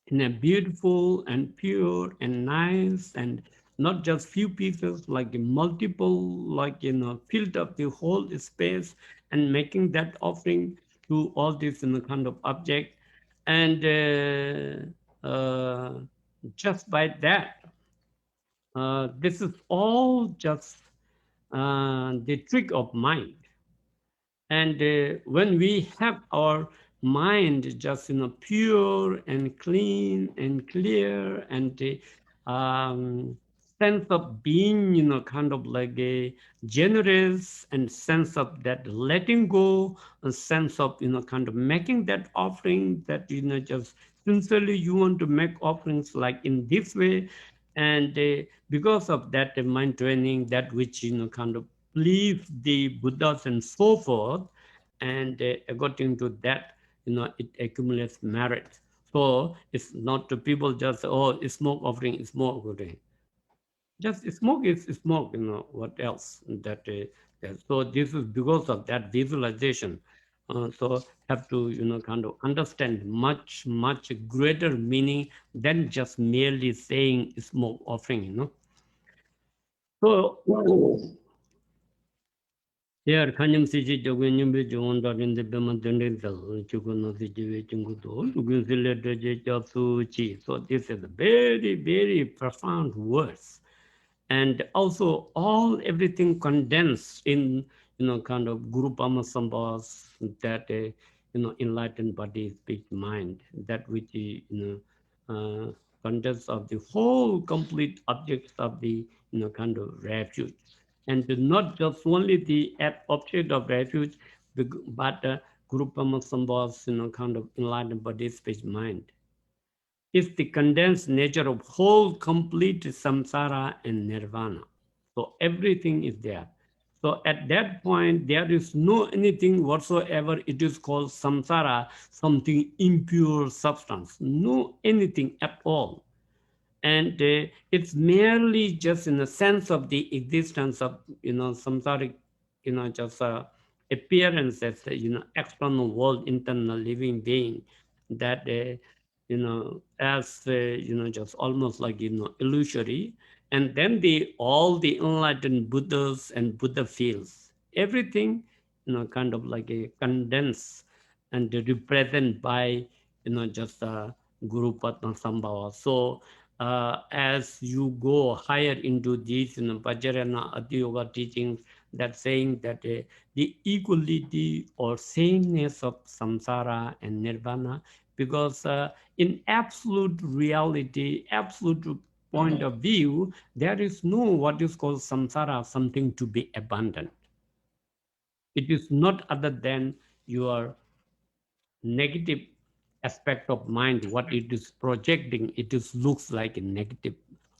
[SPEAKER 2] in a beautiful and pure and nice, and not just few pieces, like multiple, like filled up the whole space, and making that offering to all this kind of object. And just by that, this is all just the trick of mind. And when we have our mind just pure and clean and clear, and sense of being kind of like a generous, and sense of that letting go, a sense of kind of making that offering, that just sincerely you want to make offerings like in this way. And because of that mind training, that which kind of please the Buddhas and so forth, and according to that, it accumulates merit. So it's not the people just, oh, it's smoke offering, it's smoke offering. Just smoke is smoke, what else? So this is because of that visualization. So have to kind of understand much greater meaning than just merely saying smoke offering. So here, Kanyam Siji Jogunyum Joan in the Bemandanel, Chuguno Siji Jungudo, Gunzilla Jasu Chi. So this is very profound words. And also all everything condensed in kind of Guru Padmasambhava's, that enlightened body, speech, mind, that which consists of the whole complete objects of the kind of refuge, and not just only the object of refuge, but Guru Padmasambhava's kind of enlightened body, speech, mind is the condensed nature of whole complete samsara and nirvana. So everything is there. So at that point, there is no anything whatsoever. It is called samsara, something impure substance. No anything at all. And it's merely just in the sense of the existence of samsaric, just appearance as external world, internal living being, that as just almost like illusory. And then the all the enlightened Buddhas and Buddha fields, everything kind of like a condensed and represent by just Guru Padmasambhava. So as you go higher into these Vajrayana Adi Yoga teachings, that saying that the equality or sameness of samsara and nirvana, because in absolute reality, absolute point of view, there is no what is called samsara, something to be abandoned. It is not other than your negative aspect of mind, what it is projecting. It is looks like a negative,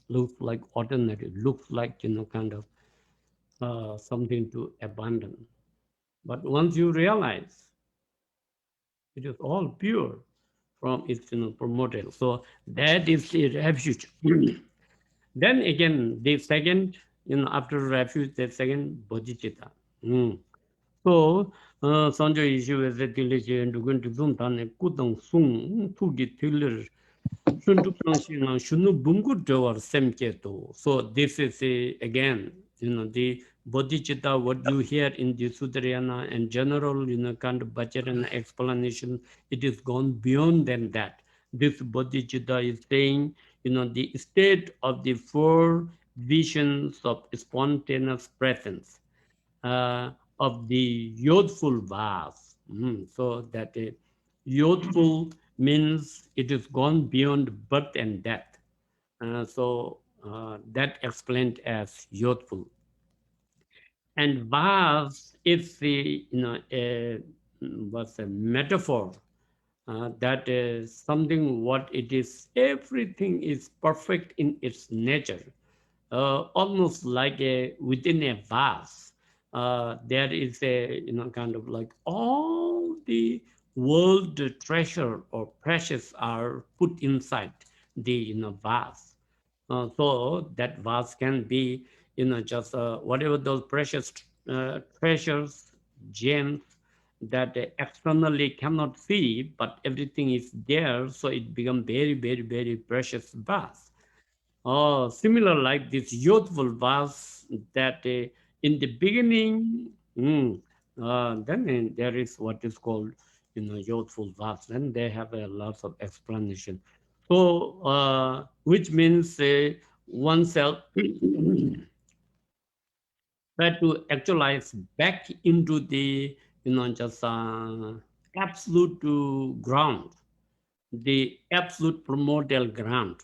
[SPEAKER 2] looks like ordinary, looks like kind of something to abandon. But once you realize it is all pure from its promoted, so that is the refuge. Then again, the second, after refuge, the second bodhicitta. So, Sanjay issue is a diligent and going to zoom down a good on soon to get tiller. So this is again, the bodhicitta, what you hear in the Sutrayana and general, kind of Bacharana explanation, it is gone beyond than that. This bodhicitta is saying, the state of the four visions of spontaneous presence of the youthful vase. So that youthful means it is gone beyond birth and death. So that explained as youthful. And vase is the was a metaphor that is something what it is. Everything is perfect in its nature, almost like a within a vase. There is a kind of like all the world treasure or precious are put inside the vase. So that vase can be just whatever those precious treasures, gems that externally cannot see, but everything is there, so it become very, very, very precious vase. Similar like this youthful vase that in the beginning, then there is what is called youthful vase, and they have a lot of explanation. So, which means oneself try to actualize back into the just absolute ground, the absolute primordial ground,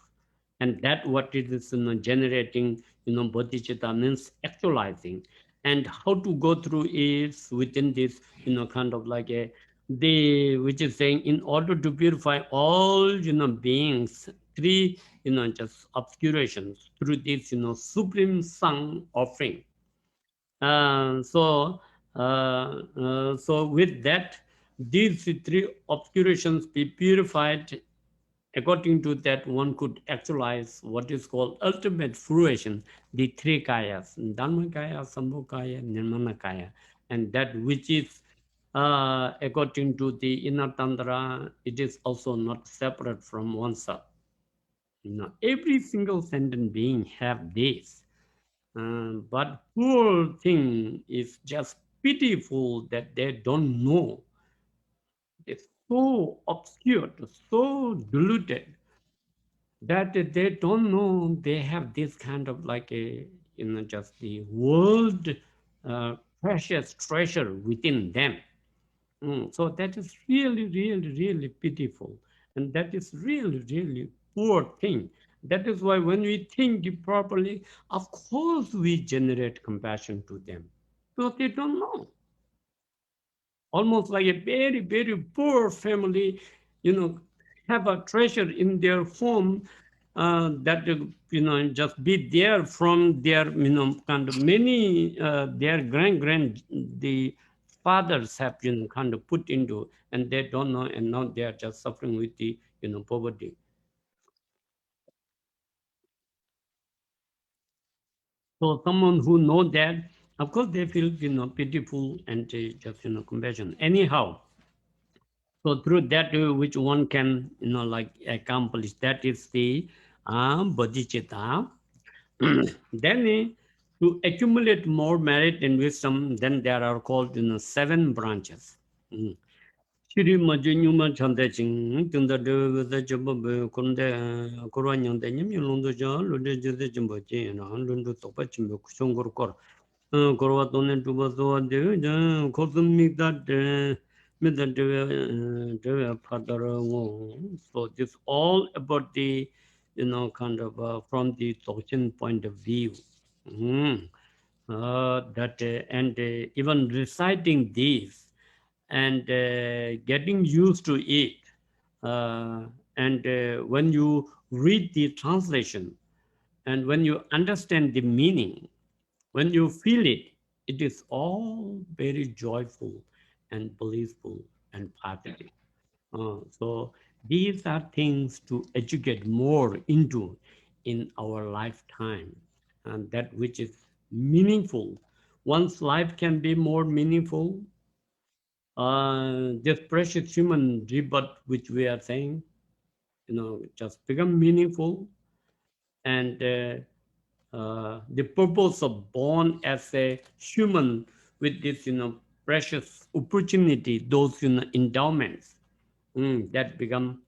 [SPEAKER 2] and that what it is generating bodhicitta means actualizing. And how to go through is within this kind of like a the which is saying in order to purify all beings, three just obscurations through this supreme sung offering. So with that, these three obscurations be purified. According to that, one could actualize what is called ultimate fruition, the three kayas, Dharmakaya, Sambhokaya, Nirmanakaya, and that which is according to the inner tantra, it is also not separate from oneself. Every single sentient being have this. But poor thing is just pitiful that they don't know. It's so obscure, so diluted that they don't know they have this kind of like a just the world precious treasure within them. So that is really, really, really pitiful, and that is really, really poor thing. That is why when we think properly, of course we generate compassion to them, because they don't know. Almost like a very, very poor family, have a treasure in their home that just be there from their kind of many their grand the fathers have kind of put into, and they don't know, and now they are just suffering with the poverty. So someone who know that, of course they feel pitiful and just compassion. Anyhow, so through that which one can like accomplish, that is the bodhicitta. Then to accumulate more merit and wisdom, then there are called seven branches. Shri Majunuma Chandaching, Tunda de Jabba Kunde, Koranyang, the Nimulunda Jan, Lude Jimbaji, and Lundu Topachim, Songor Kor. korwa tonen tuba sowa dewe kosum mikda dewe padara ngo. So this all about the, kind of from the Dzogchen point of view. That and even reciting these and getting used to it. And when you read the translation and when you understand the meaning, when you feel it, it is all very joyful and blissful and positive. So these are things to educate more into in our lifetime, and that which is meaningful. One's life can be more meaningful. This precious human rebirth, which we are saying, just become meaningful, and the purpose of born as a human with this, precious opportunity, those, endowments, that become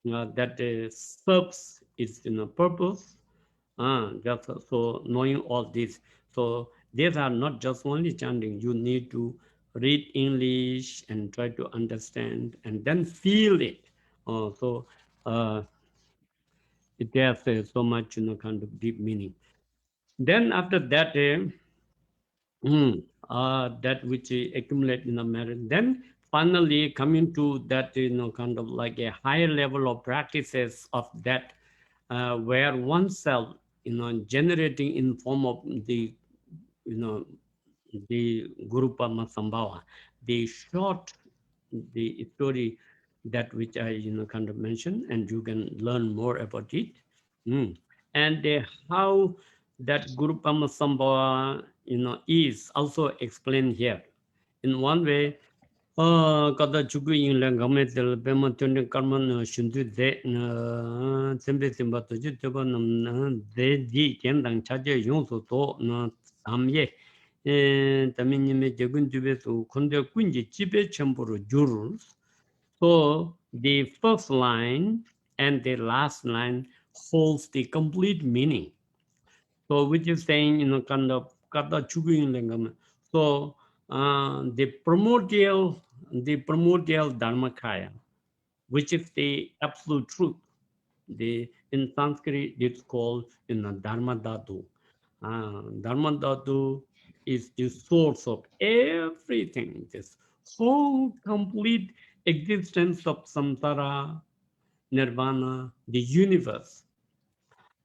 [SPEAKER 2] that serves its, purpose. Just so knowing all this. So these are not just only chanting. You need to read English and try to understand and then feel it. So it has so much, kind of deep meaning. Then after that, that which accumulate in the merit. Then finally coming to that, kind of like a higher level of practices of that, where oneself, generating in form of the, the Guru Padma Sambhava, the short, the story that which I, kind of mentioned, and you can learn more about it. And how that Guru Padma Sambhava, is also explained here. In one way, kada chuku yin la game tel pema tyon karma shindu de sembe simba to ji teba nam de ji ken dang cha je yong so to na samye tamin ni me jegun jube so konde kunji jibe chamburu jur. So the first line and the last line holds the complete meaning. So which is saying, kind of kata chukuyin lingam. So the primordial dharmakaya, which is the absolute truth. In Sanskrit it's called, dharma dhatu. Dharma dhatu is the source of everything. This whole complete existence of samsara, nirvana, the universe.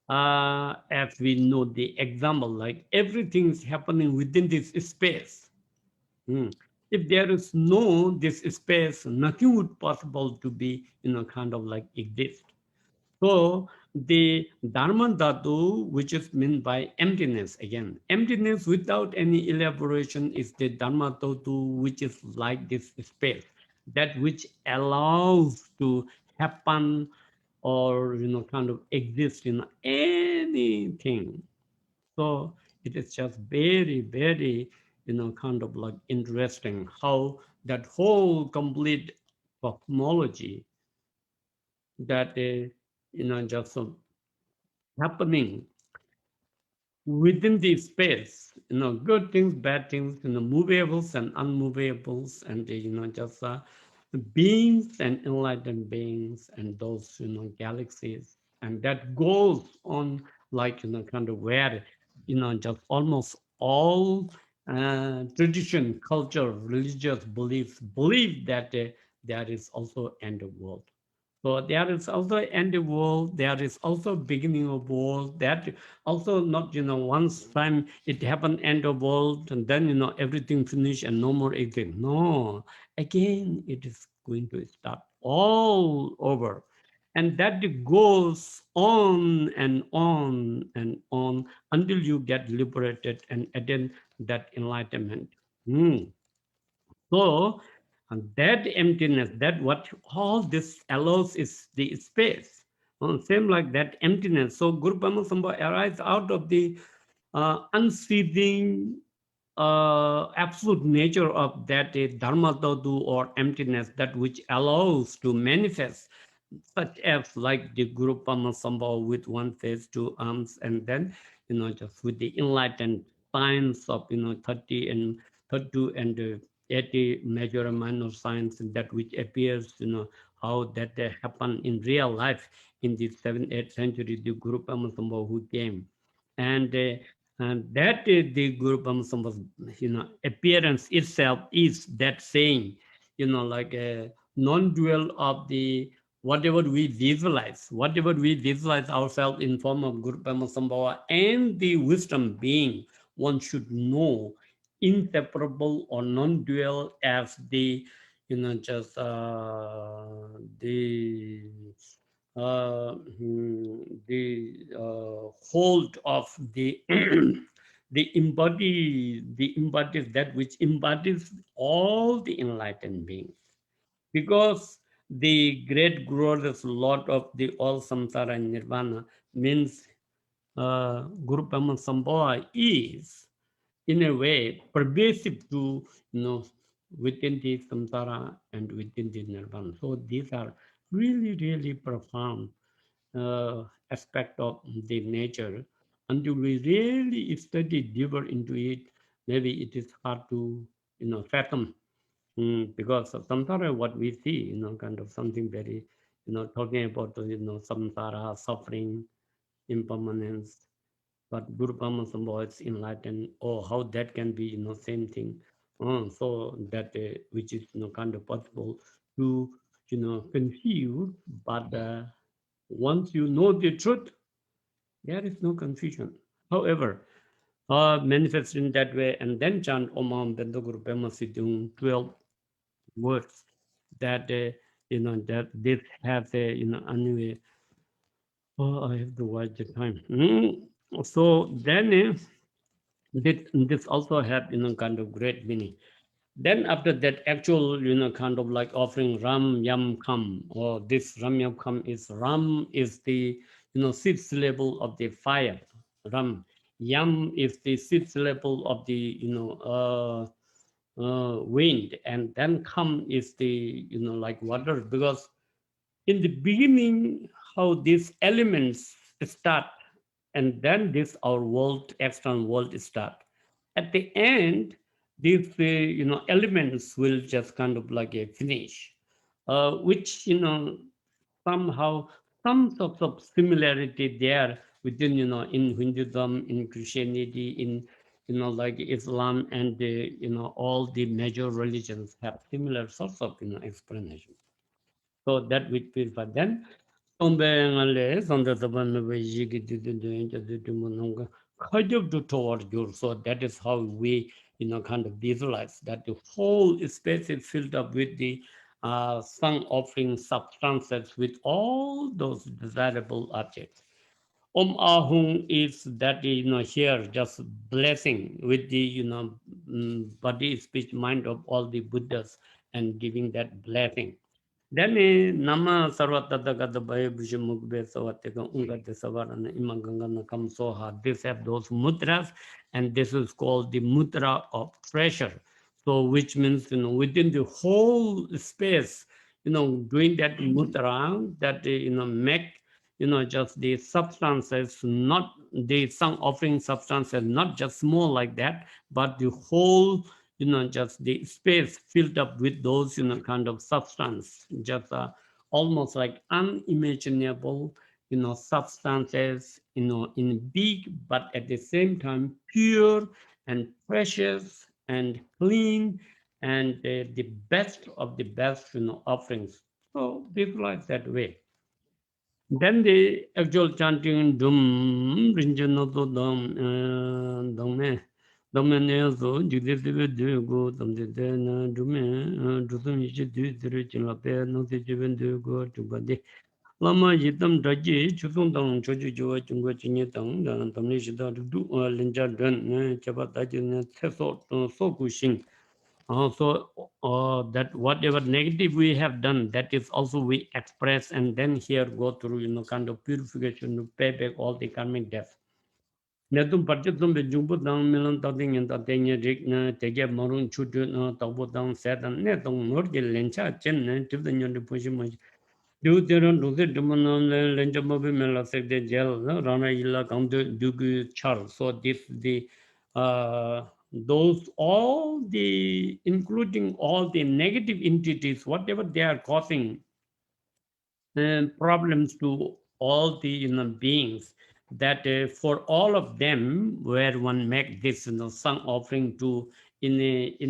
[SPEAKER 2] As we know the example, like everything is happening within this space. If there is no this space, nothing would possible to be, kind of like exist. So the Dharma Dhatu, which is meant by emptiness, again, emptiness without any elaboration is the Dharma Dhatu, which is like this space, that which allows to happen or, kind of exist in anything. So it is just very, very, kind of like interesting how that whole complete cosmology that, just happening within the space, good things, bad things, movables and unmovables, and, just beings and enlightened beings and those, galaxies. And that goes on like, kind of where, just almost all tradition, culture, religious beliefs believe that there is also end of world. So there is also end of world. There is also beginning of world. That also not, once time it happened end of world and then, everything finish and no more exist. No, again it is going to start all over, and that goes on and on and on until you get liberated and attain that enlightenment. So, and that emptiness, that what all this allows is the space. Same like that emptiness. So Guru Padma Sambhava arises out of the unceasing absolute nature of that dharma dhatu or emptiness, that which allows to manifest, such as like the Guru Padma Sambhava with one face, two arms, and then, just with the enlightened signs of 30 and 32 and 80 major and minor signs that which appears how that happened in real life in the 7th 8th century the Guru Pamasambhava who came and that the Guru Pamasambhava's appearance itself is that saying like a non-dual of the whatever we visualize ourselves in form of Guru Pamasambhava and the wisdom being, one should know inseparable or non-dual as the just the hold of the the embodies that which embodies all the enlightened beings, because the great glorious Lord of the all samsara and nirvana means Guru Pamasambhava is in a way pervasive to within the samsara and within the nirvana. So these are really profound aspect of the nature. Until we really study deeper into it, maybe it is hard to fathom. Because of samsara, what we see, kind of something very, talking about, samsara, suffering, impermanence, but Guru Pamasambhava is enlightened, or how that can be, same thing. So that which is, kind of possible to, conceive, but once you know the truth, there is no confusion. However, manifest in that way and then chant Om Bendo Guru Pema Siddhung 12 words that that this has a anyway. Oh, I have to watch the time. So then this also have kind of great meaning. Then after that, actual kind of like offering Ram Yam Kam, or this Ram Yam Kam is Ram is the sixth syllable of the fire. Ram Yam is the sixth syllable of the wind, and then Kam is the like water, because in the beginning how these elements start, and then this our world, external world start. At the end, these elements will just kind of like a finish, which somehow some sorts of similarity there within in Hinduism, in Christianity, in like Islam, and all the major religions have similar sorts of explanation. So that which purify then. Toward you. So that is how we, kind of visualize that the whole space is filled up with the sun offering substances with all those desirable objects. Ahung is that here just blessing with the body, speech, mind of all the Buddhas and giving that blessing. Then nama sarvatata gata bhaya bhushamukbe savateka ungate savarana imagangana kam soha. This have those mudras, and this is called the mudra of treasure. So which means within the whole space, doing that mudra that make just the substances, not the sun offering substances, not just small like that, but the whole just the space filled up with those kind of substance, just almost like unimaginable substances in big, but at the same time pure and precious and clean, and the best of the best offerings. So visualize that way. Then the actual chanting dum rinjana to dum me dum ne so jide de de go dum de na dum me dum ji de de chin la pe no de jiben de go tu ba de lama yitam daji chusung dang choju jo chung go chin ye dang dam ni shi da du len ja den cha ba da ji ne so gu xing. So that whatever negative we have done, that is also we express, and then here go through kind of purification to pay back all the karmic debts. Netum parchitum be jumbo dang milan tading and tatenya rik na tege marun chutu na tabo dang setan netung norge lencha chen ne tiv the nyon pushi much. Do there on do the dumanan lencha mobi mela sek de gel rana illa kam do dugu char. So this the those all the, including all the negative entities, whatever they are causing problems to all the beings, that for all of them, where one make this sung offering to, in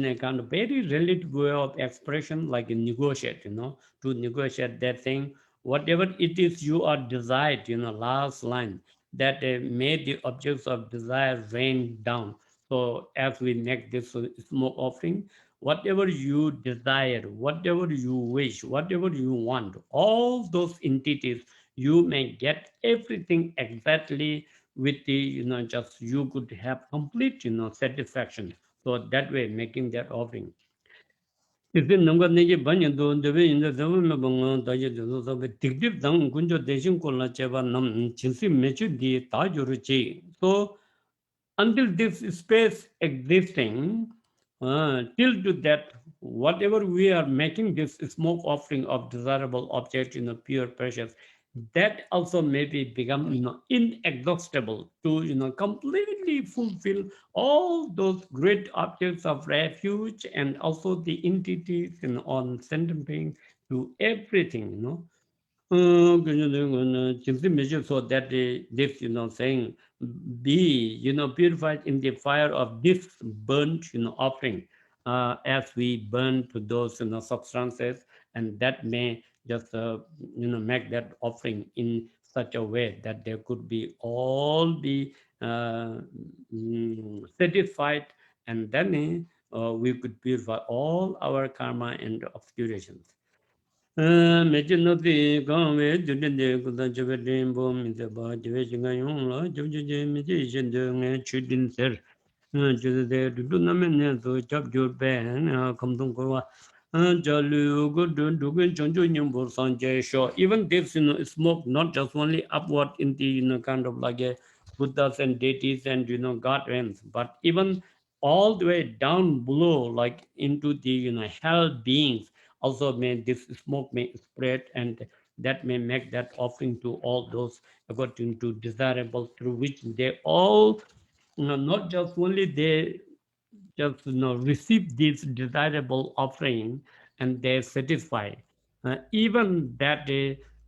[SPEAKER 2] a kind of very relative way of expression, like a negotiate, to negotiate that thing, whatever it is you are desired, last line, that made the objects of desire rain down. So as we make this smoke offering, whatever you desire, whatever you wish, whatever you want, all those entities, you may get everything exactly with the, just you could have complete, satisfaction. So that way, making that offering. If you know that banyan do the way in the government of the dictative down Kunjo Deshin Kola Cheva Nam Chinsi Mechu di Tajuruchi. So until this space existing, till to that, whatever we are making this smoke offering of desirable object, pure precious, that also maybe become, inexhaustible to, completely fulfill all those great objects of refuge, and also the entities, on sentient being, to everything, simply measure, so that this, saying, be, purified in the fire of this burnt, offering, as we burn to those, substances, and that may just, make that offering in such a way that there could be all be satisfied, and then we could purify all our karma and obscurations. Mechinati Gangway, Judy, Kudajavedim, Boom, is about division. Judy, Chudin, sir. Judy, do not mean to chop your ban, come to Goa. Jalu, good, do good, Jonju, Sanjay, sure. Even this, smoke not just only upward in the, kind of like a Buddhas and deities and, God realms, but even all the way down below, like into the, hell beings, also may this smoke may spread, and that may make that offering to all those according to desirable, through which they all, not just only they just, receive this desirable offering, and they satisfy, even that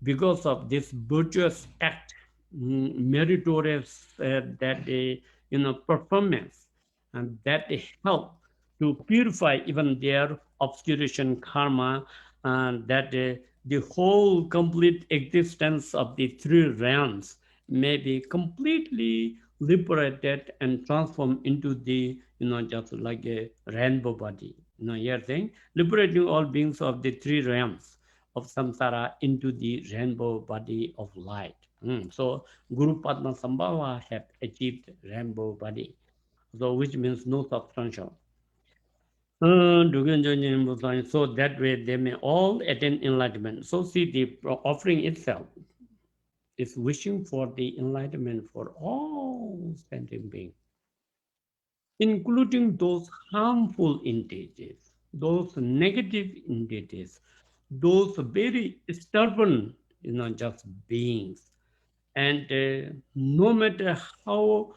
[SPEAKER 2] because of this virtuous act, meritorious, that performance, and that help to purify even their obscuration karma, and that the whole complete existence of the three realms may be completely liberated and transformed into the, just like a rainbow body. You're saying liberating all beings of the three realms of samsara into the rainbow body of light. So Guru Padma Sambhava had achieved rainbow body, so which means no substantial. So that way they may all attain enlightenment. So see, the offering itself is wishing for the enlightenment for all sentient beings, including those harmful entities, those negative entities, those very stubborn, just beings. And no matter how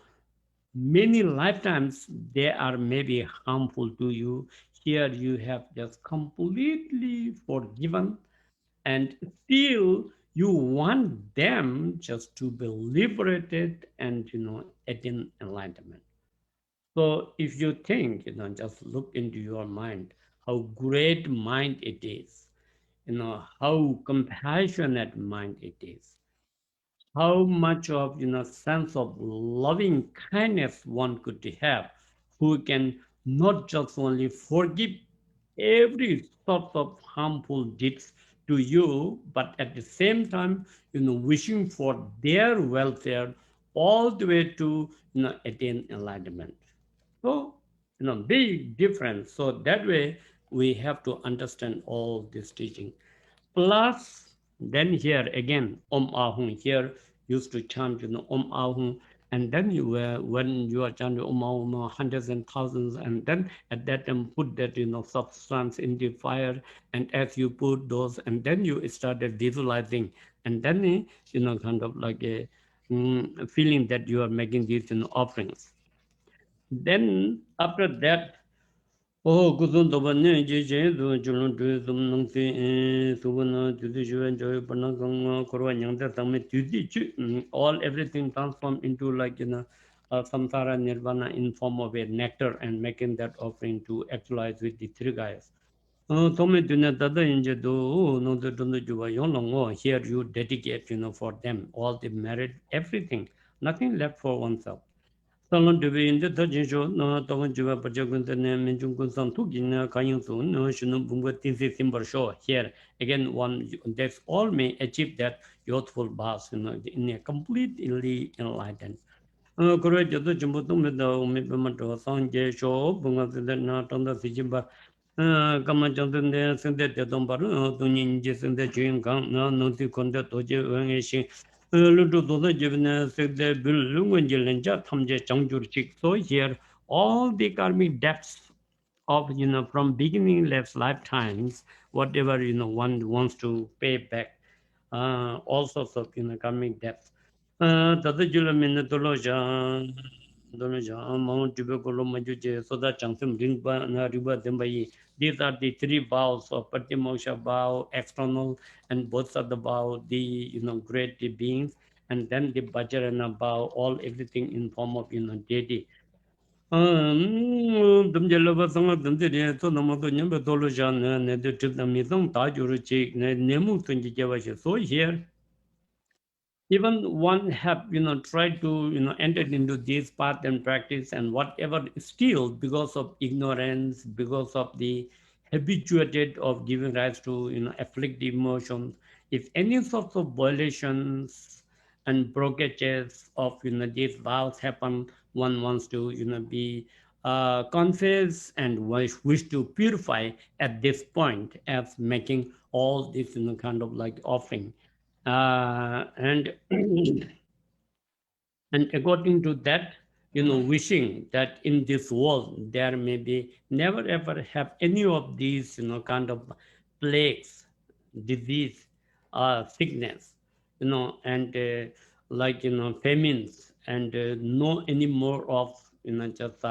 [SPEAKER 2] many lifetimes they are maybe harmful to you, here you have just completely forgiven, and still you want them just to be liberated and, attain enlightenment. So if you think, just look into your mind, how great mind it is, how compassionate mind it is, how much of, sense of loving kindness one could have, who can not just only forgive every sort of harmful deeds to you, but at the same time, wishing for their welfare all the way to, attain enlightenment. So, big difference. So that way we have to understand all this teaching. Plus, then here again, Om Ahung here used to chant, Om Ahung, and then you were, when you are chanting Om Ahung, hundreds and thousands, and then at that time put that, substance in the fire, and as you put those, and then you started visualizing, and then, kind of like a feeling that you are making these, offerings. Then after that, oh, guzun doba ne je je do julun do zum nang se subana judi juan joy panang kang korwa nyang da tang me judi chu all everything transform into like samsara nirvana in form of a nectar and making that offering to actualize with the three guys. Tome dune dada inje do no the dundu juba yong long here you dedicate for them all the merit everything nothing left for oneself. Salon to be in the Tajin no Tongan Juba Pajagun and Minjungun San Tukin, Kayun Sun, no Shunum Bunga Tinsi Simber Show. Here again, one that's all may achieve that youthful bars in a completely enlightened. Courage of the Jumbutum with the Umipamato, Sanje Show, Bunga the Nat on the Sijimba. Kamajan there, send that the Dombaru, Tunin Jis and the Chin Kang, no Tikonda Toji, Wangishing. Ludo the Jivana said the Bulunganjilenja, Tamje Changjurchik. So here, all the karmic depths of from beginning lifetimes, whatever one wants to pay back, all sorts of karmic depths. Tata Jula Minatoloja. Mount Tibokolo Majuje, Soda Changsum Rinba Riba Dembai. These are the three vows of Patimosha vow, external, and both of the vow, the great beings, and then the Bajarana vow, all everything in form of deity. Dumjalava Sanga Dundiri, so the Moto Number Tolojan, the Trip the Mizong Tajuru Nemu Tunjavashi. So here, even one have tried to enter into this path and practice and whatever still because of ignorance, because of the habituated of giving rise to afflictive emotions, if any sorts of violations and breakages of these vows happen, one wants to be confess and wish to purify at this point as making all this kind of like offering and and according to that wishing that in this world there may be never ever have any of these kind of plagues, disease, sickness, and like famines, and no any more of just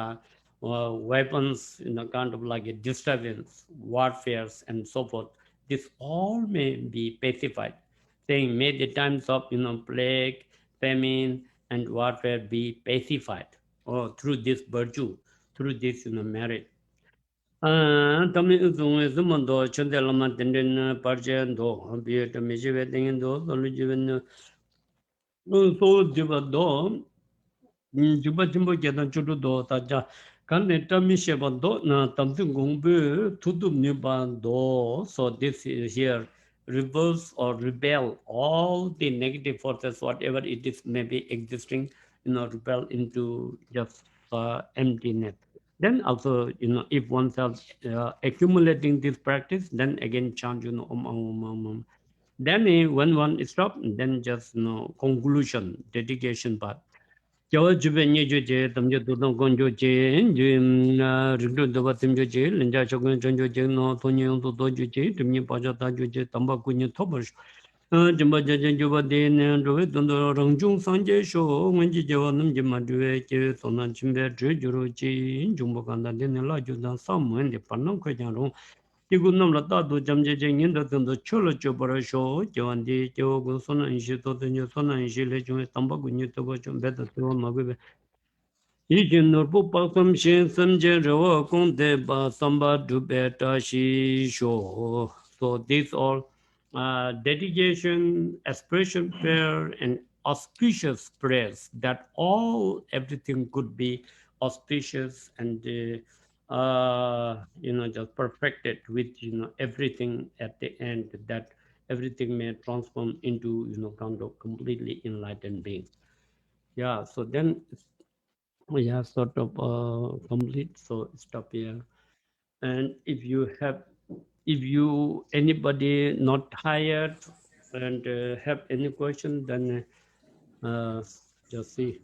[SPEAKER 2] weapons, kind of like a disturbance, warfares, and so forth. This all may be pacified, saying, may the times of plague, famine, and warfare be pacified, or through this virtue, through this merit. Tami uzung zumando chende lama tenden parche do, be it a mejive thing do, solu jiven so jiva do, juba jimbo jetan chudu do, taja kane tami sheba do, na tamsi gongbe tudu niba do, so this is here reverse or rebel all the negative forces, whatever it is may be existing, rebel into just emptiness. Then also, if oneself accumulating this practice, then again chant, om. Then when one stop, then just conclusion, dedication part. Jawa jube nye jo je, tamje dudang gong jo je, rindu daba tim jo je, linja chogun chon jo je, no tonye yung to do jo je, timye paja ta jo je, tamba kunye tobash. Jimba jajan juba de ne, rowe dondo rangjung sanje sho, nganji jawa nam jima duwe, je sonan chimbe zhe juro je, jumbo kanda de ne la jo dan sa mwen de panam kwa jan rong. Igu nam la ta do jam je je ngin da dondo cholo cho para sho, jawan de, jawa gun sonan ishi to tenyo sonan ishi le chung, tamba kunye toba chung, beta tiwa ma gube. Yijin nurpu paksam shen samje rawa kongde ba samba dubeta shi sho. So these all dedication, aspiration prayer, and auspicious prayers that all everything could be auspicious and just perfected with everything at the end, that everything may transform into kind of completely enlightened beings. Yeah, so then we have sort of complete, so stop here. And if you anybody not tired and have any question, then just see.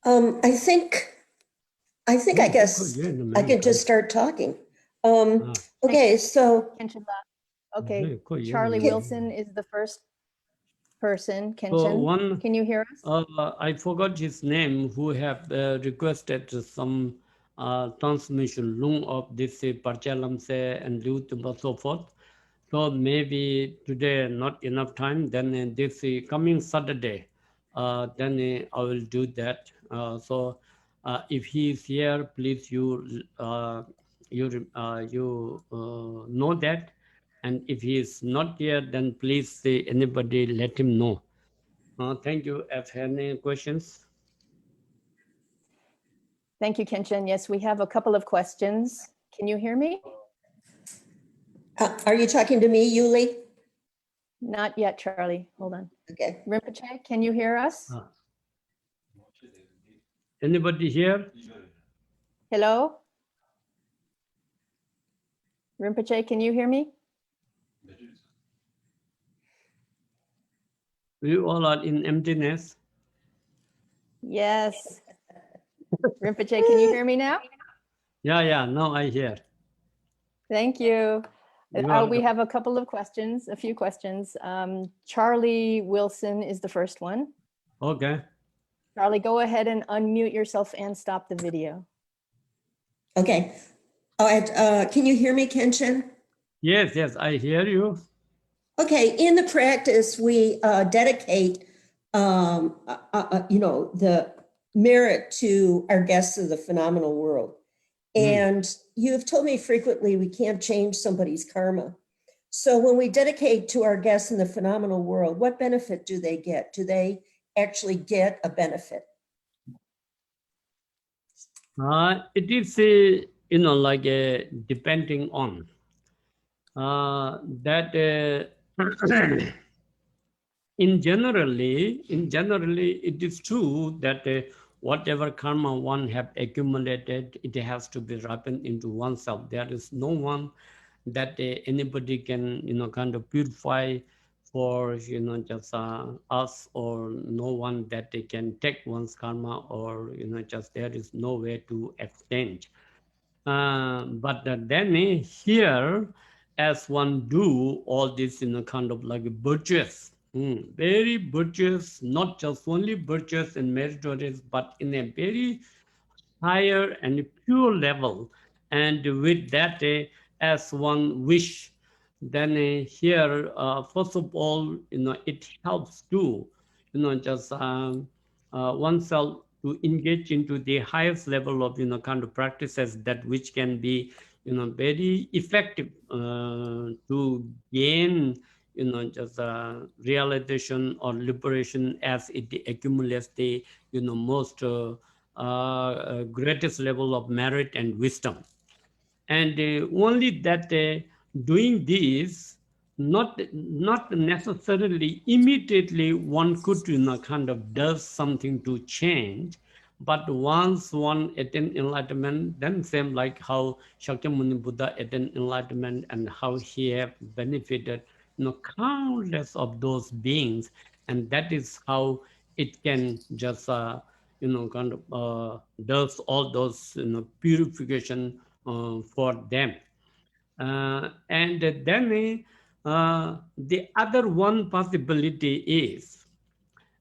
[SPEAKER 4] I think I guess I could just start talking. Okay, so
[SPEAKER 3] Okay, Charlie Wilson is the first. person,
[SPEAKER 2] So
[SPEAKER 3] Kenshin.
[SPEAKER 2] one,
[SPEAKER 3] Can you hear us?
[SPEAKER 2] I forgot his name, who have requested some transmission lung of this Parchalamse and Lutumba so forth. So maybe today not enough time. Then this coming Saturday, then I will do that. So if he is here, please you know that. And if he is not here, then please anybody let him know. Thank you. Have any questions?
[SPEAKER 3] Thank you, Kenshin. Yes, we have a couple of questions. Can you hear me?
[SPEAKER 4] Are you talking to me, Yuli?
[SPEAKER 3] Not yet, Charlie. Hold on.
[SPEAKER 4] Okay.
[SPEAKER 3] Rinpoche, can you hear us?
[SPEAKER 2] Anybody here?
[SPEAKER 3] Hello? Rinpoche, can you hear me?
[SPEAKER 2] We all are in emptiness.
[SPEAKER 3] Yes. Rinpoche, can you hear me now?
[SPEAKER 2] Yeah, now I hear.
[SPEAKER 3] Thank you.
[SPEAKER 2] You're
[SPEAKER 3] We
[SPEAKER 2] welcome.
[SPEAKER 3] have a couple of questions, a few questions. Charlie Wilson is the first one.
[SPEAKER 2] Okay.
[SPEAKER 3] Charlie, go ahead and unmute yourself and stop the video.
[SPEAKER 4] Okay. All right. Can you hear me, Kenshin?
[SPEAKER 2] Yes, I hear you.
[SPEAKER 4] Okay. In the practice, we dedicate, the merit to our guests of the phenomenal world. And you have told me frequently we can't change somebody's karma. So when we dedicate to our guests in the phenomenal world, what benefit do they get? Do they actually get a benefit?
[SPEAKER 2] It is, like depending on that. In generally, it is true that whatever karma one have accumulated, it has to be ripened into oneself. There is no one that anybody can, kind of purify for, just us, or no one that they can take one's karma, or, just there is no way to exchange. But then here, as one do all this, kind of like virtuous, very virtuous, not just only virtuous and meritorious, but in a very higher and pure level. And with that, as one wish, then here, first of all, it helps to, just oneself to engage into the highest level of, kind of practices that which can be, very effective to gain, just realization or liberation as it accumulates the, most greatest level of merit and wisdom. And only that doing this, not necessarily immediately one could, kind of does something to change, but once one attain enlightenment, then same like how Shakyamuni Buddha attained enlightenment and how he have benefited, countless of those beings, and that is how it can just kind of does all those, purification for them. And then the other one possibility is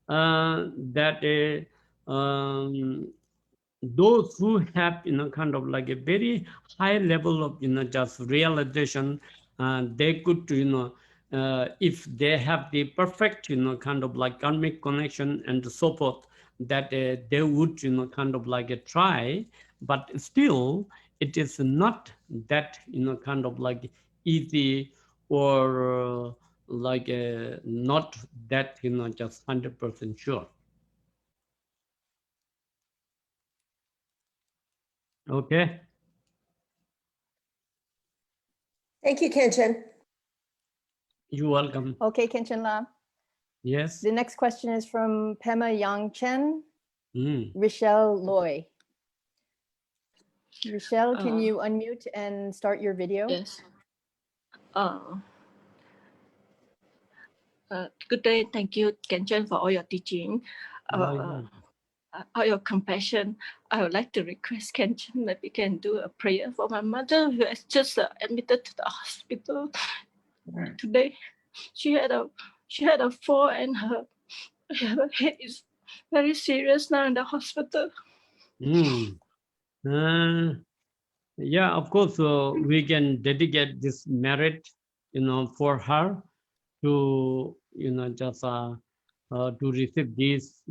[SPEAKER 2] that those who have, kind of like a very high level of, just realization, they could, if they have the perfect, kind of like karmic connection and so forth, that they would, kind of like try, but still it is not that, kind of like easy, or like not that, just 100% sure. Okay.
[SPEAKER 4] Thank you, Kenshin.
[SPEAKER 2] You're welcome.
[SPEAKER 3] Okay, Kenshin Lam.
[SPEAKER 2] Yes.
[SPEAKER 3] The next question is from Pema Yang Chen,
[SPEAKER 2] Mm.
[SPEAKER 3] Rochelle Loy. Rochelle, can you unmute and start your video?
[SPEAKER 5] Yes. Good day. Thank you, Kenshin, for all your teaching. All your compassion. I would like to request Kenshin that we can do a prayer for my mother who has just admitted to the hospital today. She had a she had a fall and her head is very serious now in the hospital.
[SPEAKER 2] Yeah, of course, we can dedicate this merit, for her to, just to receive this,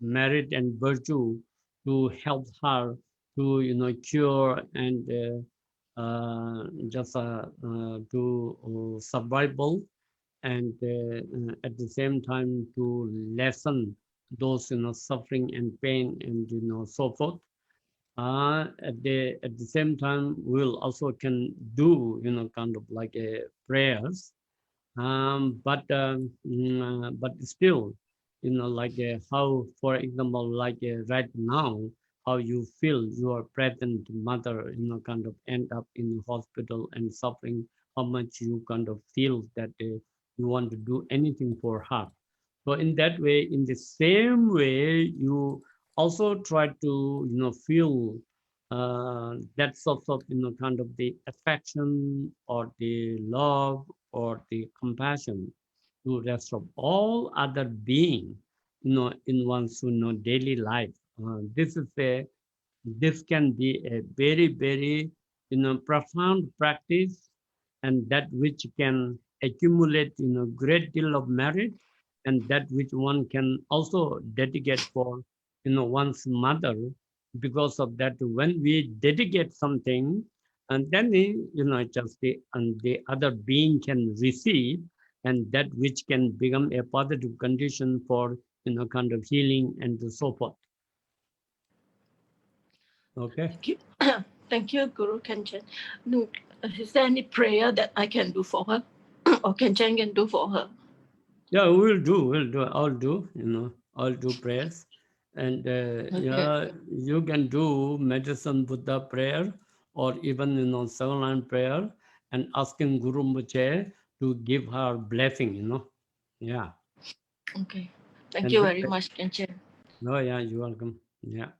[SPEAKER 2] merit and virtue to help her to, cure and just to survival and at the same time to lessen those, suffering and pain and, so forth. At the same time, we'll also can do, kind of like a prayers, but still, like how, for example, like right now, how you feel your present mother, kind of end up in the hospital and suffering, how much you kind of feel that you want to do anything for her. So in that way, in the same way, you also try to, feel that sort of, kind of the affection or the love or the compassion to rest of all other being, in one's, daily life. This can be a very, very, profound practice, and that which can accumulate, great deal of merit, and that which one can also dedicate for, one's mother. Because of that, when we dedicate something, and then, just the other being can receive, and that which can become a positive condition for, kind of healing and so forth. Okay.
[SPEAKER 5] Thank you. Thank you, Guru Kanchen. Is there any prayer that I can do for her or Kanchen can do for her?
[SPEAKER 2] Yeah, we'll do. I'll do prayers. And yeah, you can do medicine Buddha prayer or even, Seven-line prayer and asking Guru Muche to give her blessing, Yeah.
[SPEAKER 5] Okay. Thank
[SPEAKER 2] And
[SPEAKER 5] you very much, Kanchen.
[SPEAKER 2] No, yeah, you're welcome. Yeah.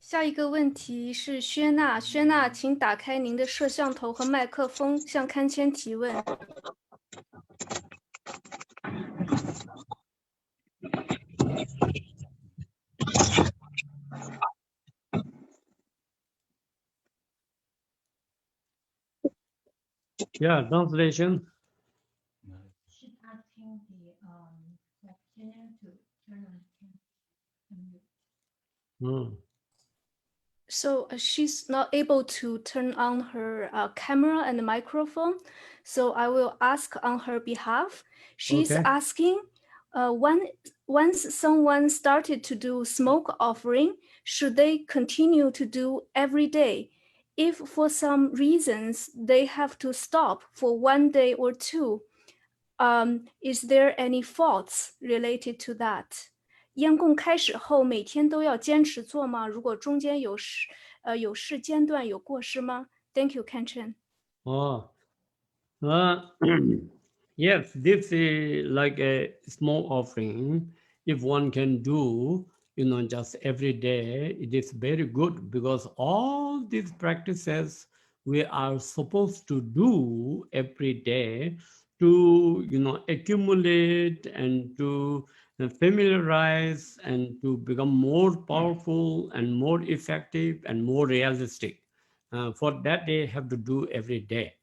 [SPEAKER 6] 下一个问题是薛娜，薛娜，请打开您的摄像头和麦克风，向堪谦提问。
[SPEAKER 2] Yeah, translation.
[SPEAKER 7] She's asking the practitioner to turn on.
[SPEAKER 6] So she's not able to turn on her camera and microphone. So I will ask on her behalf. She's
[SPEAKER 2] Okay.
[SPEAKER 6] asking, once someone started to do smoke offering, should they continue to do every day? If for some reasons they have to stop for 1 day or two, is there any faults related to that? 烟供开始后每天都要坚持做吗？如果中间有事间断有过失吗？ Thank you, Kanchen.
[SPEAKER 2] Yes, this is like a small offering. If one can do, just every day, it is very good because all these practices we are supposed to do every day to, accumulate and to familiarize and to become more powerful and more effective and more realistic. For that, they have to do every day.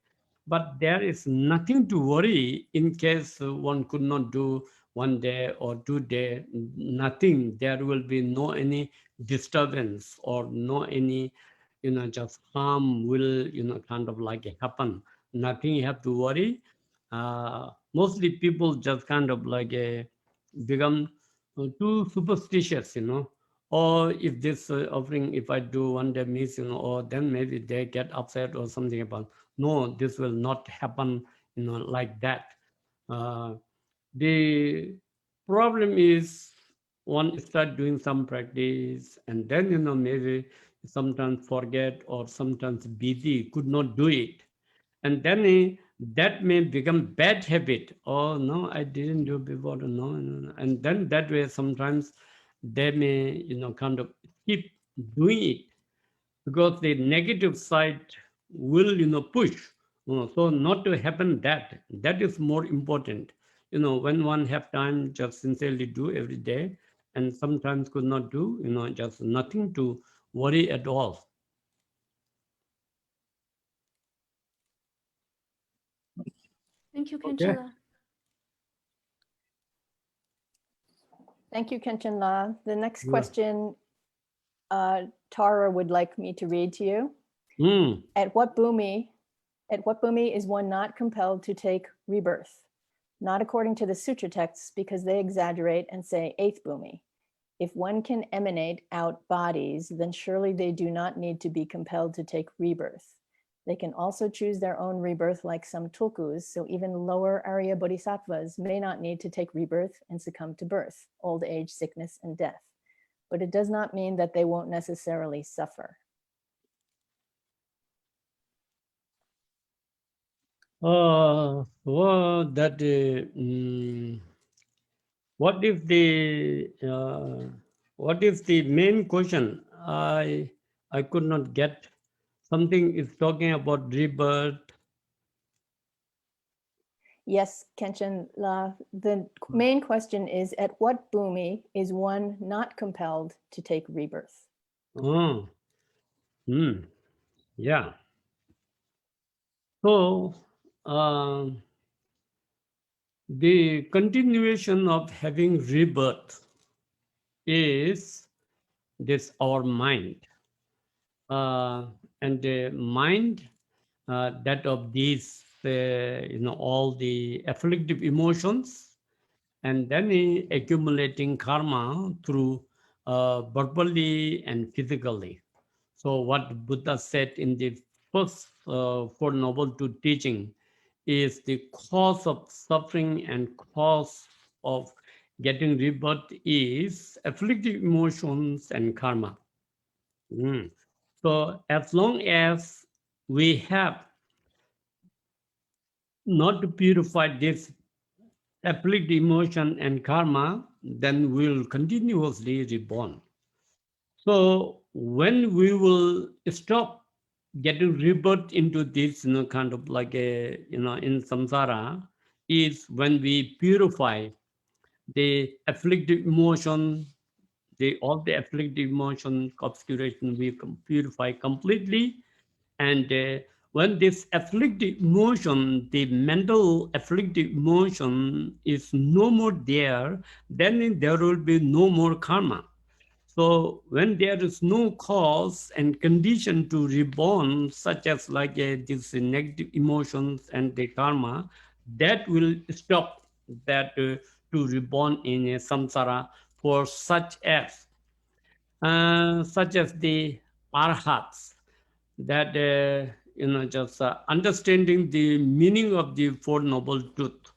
[SPEAKER 2] But there is nothing to worry in case one could not do 1 day or 2 days, nothing. There will be no any disturbance or no any, just harm will, kind of like happen. Nothing you have to worry. Mostly people just kind of like become too superstitious, or if this offering, if I do 1 day miss, or then maybe they get upset or something about, no, this will not happen, like that. The problem is one start doing some practice and then, maybe sometimes forget or sometimes busy, could not do it. And then that may become bad habit. Oh, no, I didn't do before. No. And then that way, sometimes they may, kind of keep doing it because the negative side will, push So not to happen that is more important. When one have time, just sincerely do every day, and sometimes could not do, just nothing to worry at all.
[SPEAKER 6] Thank you,
[SPEAKER 2] Okay.
[SPEAKER 6] Khenchen.
[SPEAKER 3] Thank you, Khenchen La. The next
[SPEAKER 2] Yeah.
[SPEAKER 3] question, Tara would like me to read to you.
[SPEAKER 2] Mm.
[SPEAKER 3] At what bhumi is one not compelled to take rebirth? Not according to the sutra texts, because they exaggerate and say eighth bhumi. If one can emanate out bodies, then surely they do not need to be compelled to take rebirth. They can also choose their own rebirth like some tulkus, so even lower Arya bodhisattvas may not need to take rebirth and succumb to birth, old age, sickness, and death. But it does not mean that they won't necessarily suffer.
[SPEAKER 2] Well, that what is the main question? I could not get. Something is talking about rebirth.
[SPEAKER 3] Yes, Khenchen La, the main question is, at what bhumi is one not compelled to take rebirth?
[SPEAKER 2] Oh, yeah. So the continuation of having rebirth is this our mind, and the mind that of these all the afflictive emotions, and then accumulating karma through verbally and physically. So what Buddha said in the first Four Noble Truth teaching is the cause of suffering and cause of getting rebirth is afflictive emotions and karma. So as long as we have not to purify this afflictive emotion and karma, then we'll continuously reborn. So when we will stop getting rebirth into this, kind of like a, in samsara, is when we purify the afflictive emotion, all the afflictive emotion obscuration, we purify completely. And when this afflictive emotion, the mental afflictive emotion is no more there, then there will be no more karma. So when there is no cause and condition to reborn, such as like these negative emotions and the karma, that will stop that to reborn in a samsara for such as the arhats, that just understanding the meaning of the Four Noble Truth,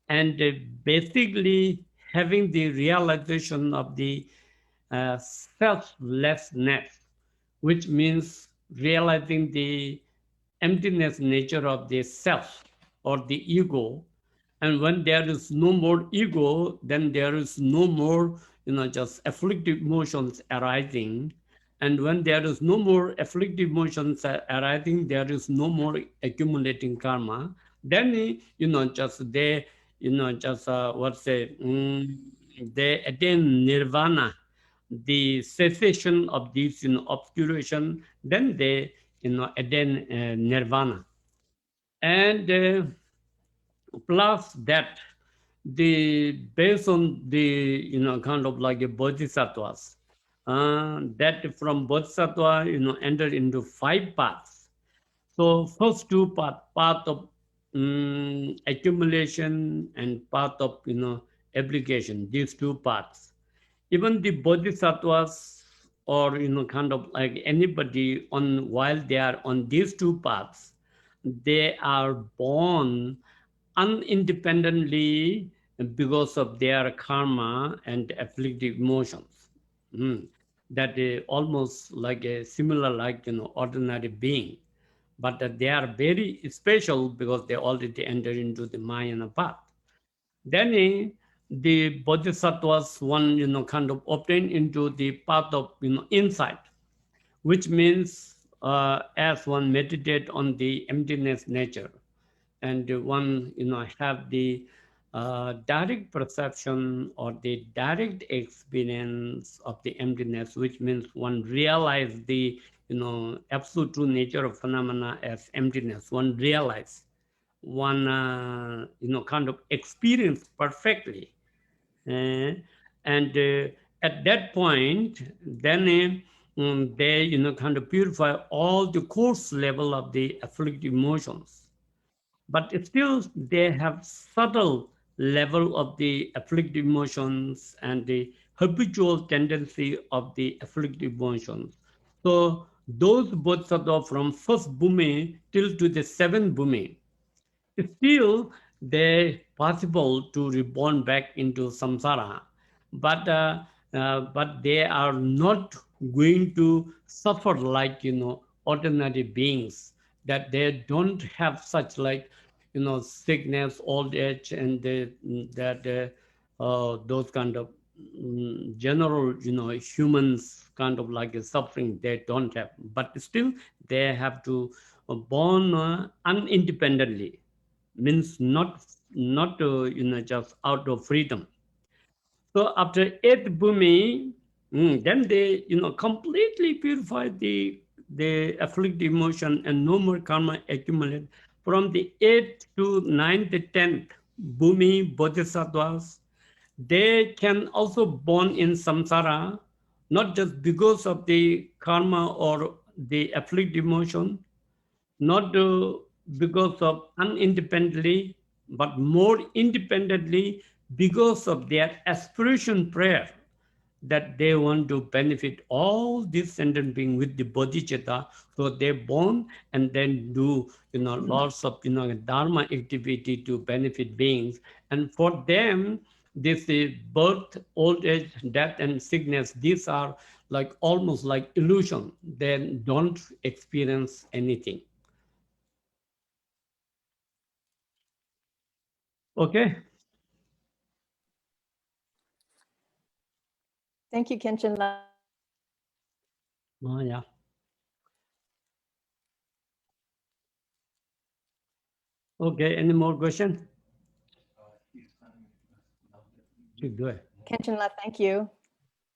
[SPEAKER 2] and basically having the realization of the selflessness, which means realizing the emptiness nature of the self or the ego. And when there is no more ego, then there is no more, just afflictive emotions arising. And when there is no more afflictive emotions arising, there is no more accumulating karma. Then, just they, just what say, they attain nirvana, the cessation of this obscuration, then they attain nirvana. And plus that, the based on the kind of like a bodhisattvas, that from bodhisattva enter into five paths. So first two path of accumulation and path of application, these two paths. Even the bodhisattvas, or kind of like anybody on, while they are on these two paths, they are born unindependently because of their karma and afflictive emotions. That is almost like a similar like ordinary being, but that they are very special because they already enter into the Mayana path. Then the bodhisattvas, one kind of obtain into the path of insight, which means as one meditate on the emptiness nature, and one have the direct perception or the direct experience of the emptiness, which means one realize the absolute true nature of phenomena as emptiness. One realize, one kind of experience perfectly. And at that point, then they kind of purify all the coarse level of the afflictive emotions, but still they have subtle level of the afflictive emotions and the habitual tendency of the afflictive emotions. So those bodhisattvas from first bhumi till to the seventh bhumi, still they possible to reborn back into samsara, but they are not going to suffer like ordinary beings, that they don't have such like sickness, old age, and that those kind of general humans kind of like a suffering they don't have, but still they have to born unindependently, means not just out of freedom. So after eighth bhumi, then they completely purify the afflictive emotion and no more karma accumulate. From the eighth to ninth, tenth bhumi bodhisattvas, they can also born in samsara, not just because of the karma or the afflictive emotion, not because of unindependently, but more independently because of their aspiration prayer, that they want to benefit all these sentient beings with the bodhicitta. So they born and then do lots of dharma activity to benefit beings. And for them, this is birth, old age, death, and sickness. These are like almost like illusion. They don't experience anything. Okay.
[SPEAKER 3] Thank you, Kenshin La.
[SPEAKER 2] Oh, yeah. Okay. Any more question? Go ahead.
[SPEAKER 3] Kenshin La, thank you.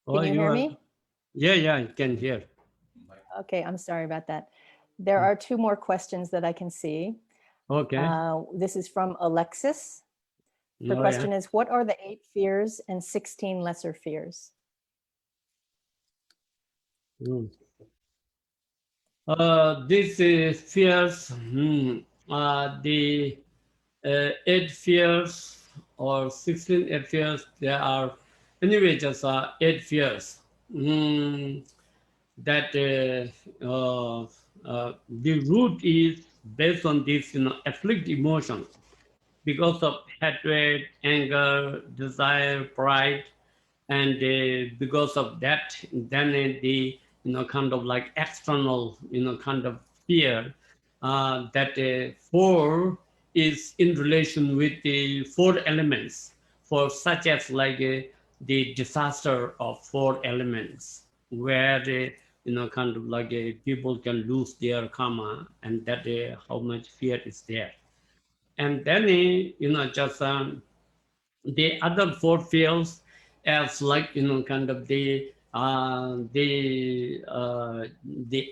[SPEAKER 2] Oh,
[SPEAKER 3] Can you hear
[SPEAKER 2] are,
[SPEAKER 3] me?
[SPEAKER 2] Yeah, I can hear.
[SPEAKER 3] Okay, I'm sorry about that. There are two more questions that I can see.
[SPEAKER 2] Okay.
[SPEAKER 3] This is from Alexis. Her
[SPEAKER 2] Oh,
[SPEAKER 3] question
[SPEAKER 2] yeah.
[SPEAKER 3] is, what are the 8 fears and 16 lesser fears?
[SPEAKER 2] This is fears, the 8 fears or 16 fears, there are anyway just 8 fears. That the root is based on this afflict emotions because of hatred, anger, desire, pride, and because of that, then the kind of like external kind of fear, that four is in relation with the four elements, for such as like the disaster of four elements, where kind of like people can lose their karma, and that how much fear is there. And then just the other four fields as like kind of the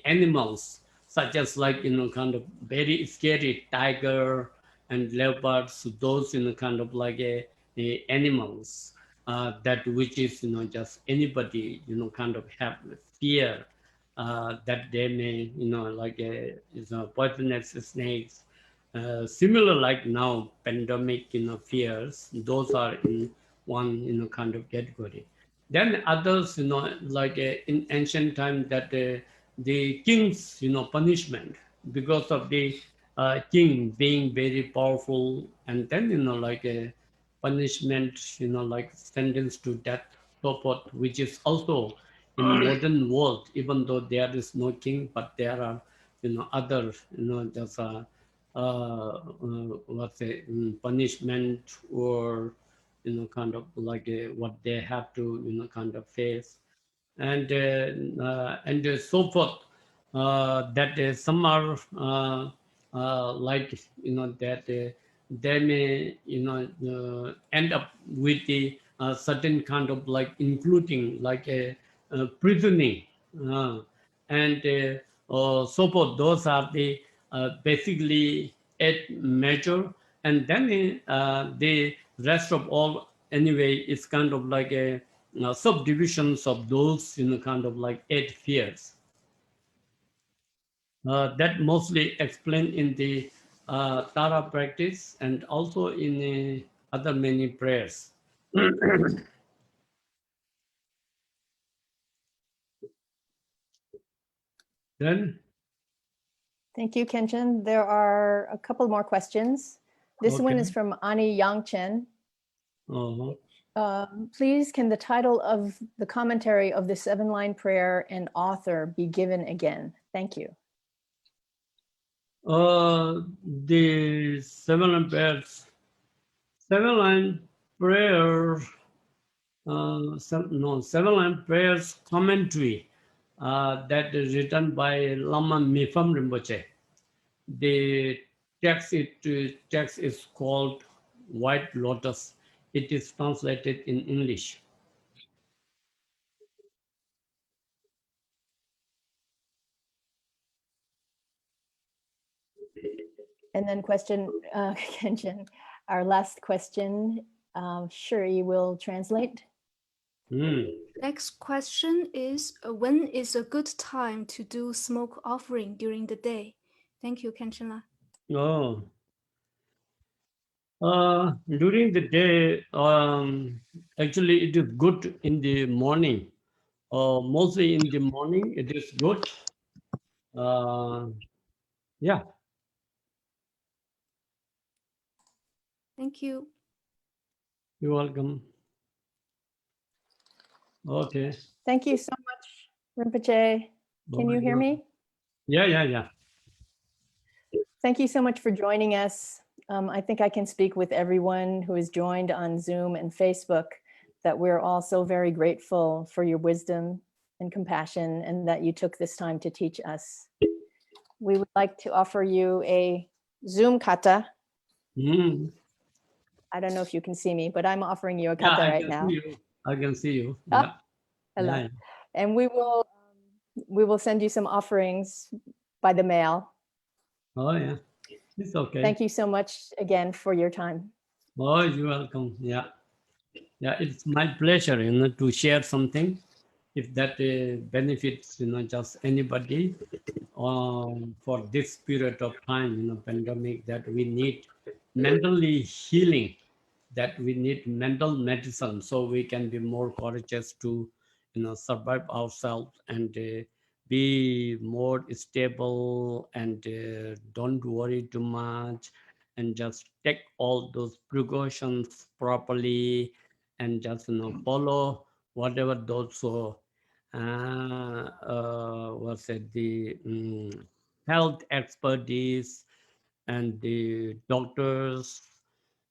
[SPEAKER 2] animals, such as like kind of very scary tiger and leopards, those kind of like a animals, that which is just anybody kind of have fear, that they may like poisonous snakes, similar like now pandemic fears, those are in one kind of category. Then others like in ancient time, that the king's punishment, because of the king being very powerful, and then like a punishment like sentence to death, so forth, which is also in modern world, even though there is no king, but there are other just what's a punishment, or kind of like what they have to kind of face, and so forth. that some are like that they may end up with the certain kind of like including like a, prisoning uh, and so forth. Those are the basically 8 major, and then the rest of all anyway is kind of like a subdivisions of those kind of like 8 fears. That mostly explained in the Tara practice and also in other many prayers. Then,
[SPEAKER 3] Thank you, Kenshin. There are a couple more questions. This one
[SPEAKER 2] okay.
[SPEAKER 3] is from Ani Yangchen.
[SPEAKER 2] Uh-huh.
[SPEAKER 3] Please, can the title of the commentary of the 7-line prayer and author be given again? Thank you.
[SPEAKER 2] The 7-line prayers, 7-line prayer, 7-line prayers commentary that is written by Lama Mifam Rinpoche. The text is called White Lotus. It is translated in English.
[SPEAKER 3] And then question, Kenshin, our last question, Shuri will translate.
[SPEAKER 6] Next question is when is a good time to do smoke offering during the day? Thank you, Kenshin.
[SPEAKER 2] Oh. During the day, actually it is good in the morning. Mostly in the morning, it is good. Yeah.
[SPEAKER 6] Thank you.
[SPEAKER 2] You're welcome. Okay.
[SPEAKER 3] Thank you so much, Rinpoche. Can you hear me?
[SPEAKER 2] Yeah.
[SPEAKER 3] Thank you so much for joining us. I think I can speak with everyone who has joined on Zoom and Facebook that we're all so very grateful for your wisdom and compassion and that you took this time to teach us. We would like to offer you a Zoom kata. I don't know if you can see me, but I'm offering you a kata right now.
[SPEAKER 2] I can see you.
[SPEAKER 3] Oh,
[SPEAKER 2] Yeah.
[SPEAKER 3] hello.
[SPEAKER 2] Yeah.
[SPEAKER 3] And we will send you some offerings by the mail.
[SPEAKER 2] Oh yeah. It's okay.
[SPEAKER 3] Thank you so much again for your time.
[SPEAKER 2] Oh, you're welcome. Yeah. It's my pleasure, to share something. If that benefits, just anybody for this period of time, pandemic, that we need mentally healing, that we need mental medicine so we can be more courageous to, survive ourselves and be more stable and don't worry too much and just take all those precautions properly and just follow whatever those was it the health expertise and the doctors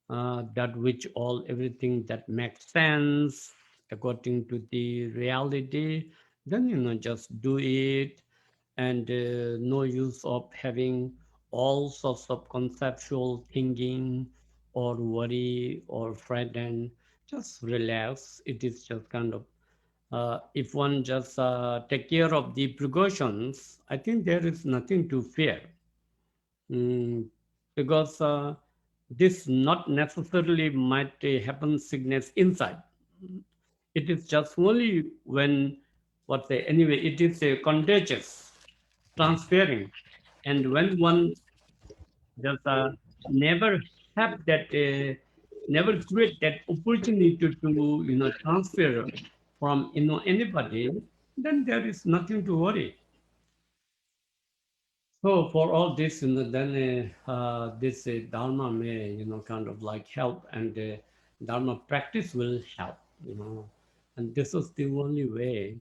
[SPEAKER 2] that which all everything that makes sense according to the reality, then just do it and no use of having all sorts of conceptual thinking or worry or frighten. Just relax. It is just kind of if one just take care of the precautions, I think there is nothing to fear. Because this not necessarily might happen sickness inside. It is just only when what say anyway it is contagious, transferring, and when one just never have that, never create that opportunity to transfer from anybody, then there is nothing to worry. So for all this, then this Dharma may, kind of like help, and Dharma practice will help, and this is the only way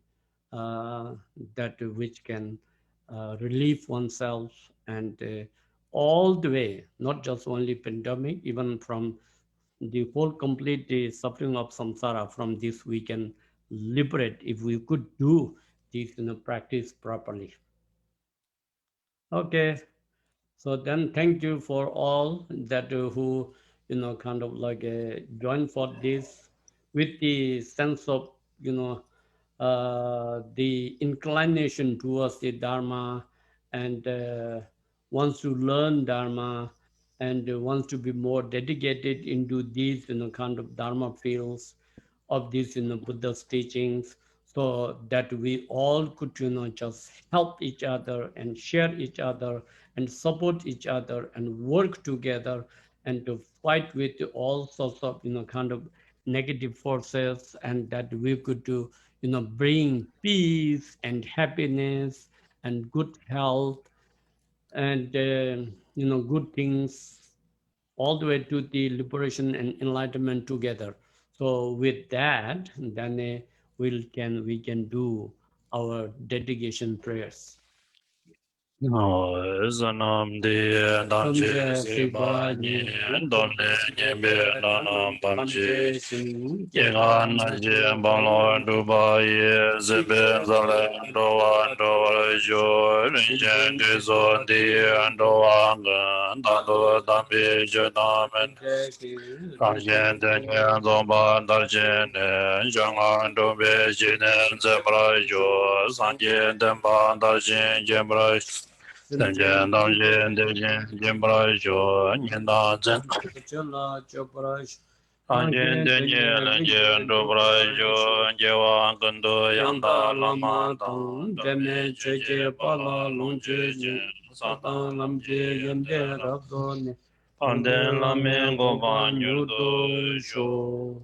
[SPEAKER 2] that which can relieve oneself and all the way, not just only pandemic, even from the whole complete suffering of samsara. From this, we can liberate if we could do this, practice properly. Okay. So then thank you for all that who, kind of like join for this with the sense of, the inclination towards the Dharma and wants to learn Dharma and wants to be more dedicated into these, kind of Dharma fields of these, Buddha's teachings, so that we all could, just help each other and share each other and support each other and work together and to fight with all sorts of, kind of negative forces, and that we could do, bring peace and happiness and good health and, good things all the way to the liberation and enlightenment together. So with that, then we can do our dedication prayers.
[SPEAKER 1] Zanam de damje se ba ni dom ne be na nam pam je ye ga na je ba lo du ba ye ze be za le do wa do wa jo rin je de zo de an do wa ga da do da be je na men kan je de ne zo ba dar je ne jang an do be je ne ze bra jo san je de ba dar je je bra Sanjay Damjay Devjay Jembra Jo Nyenda Zen Sanjay Denye Lenjay Dobra Jo Jewa Gando Yanda Lama Dang Dame Cheche Pala Longche Jen Satan Lamje Yemde Rabdone Panden Lame Goban Yurdo Sho.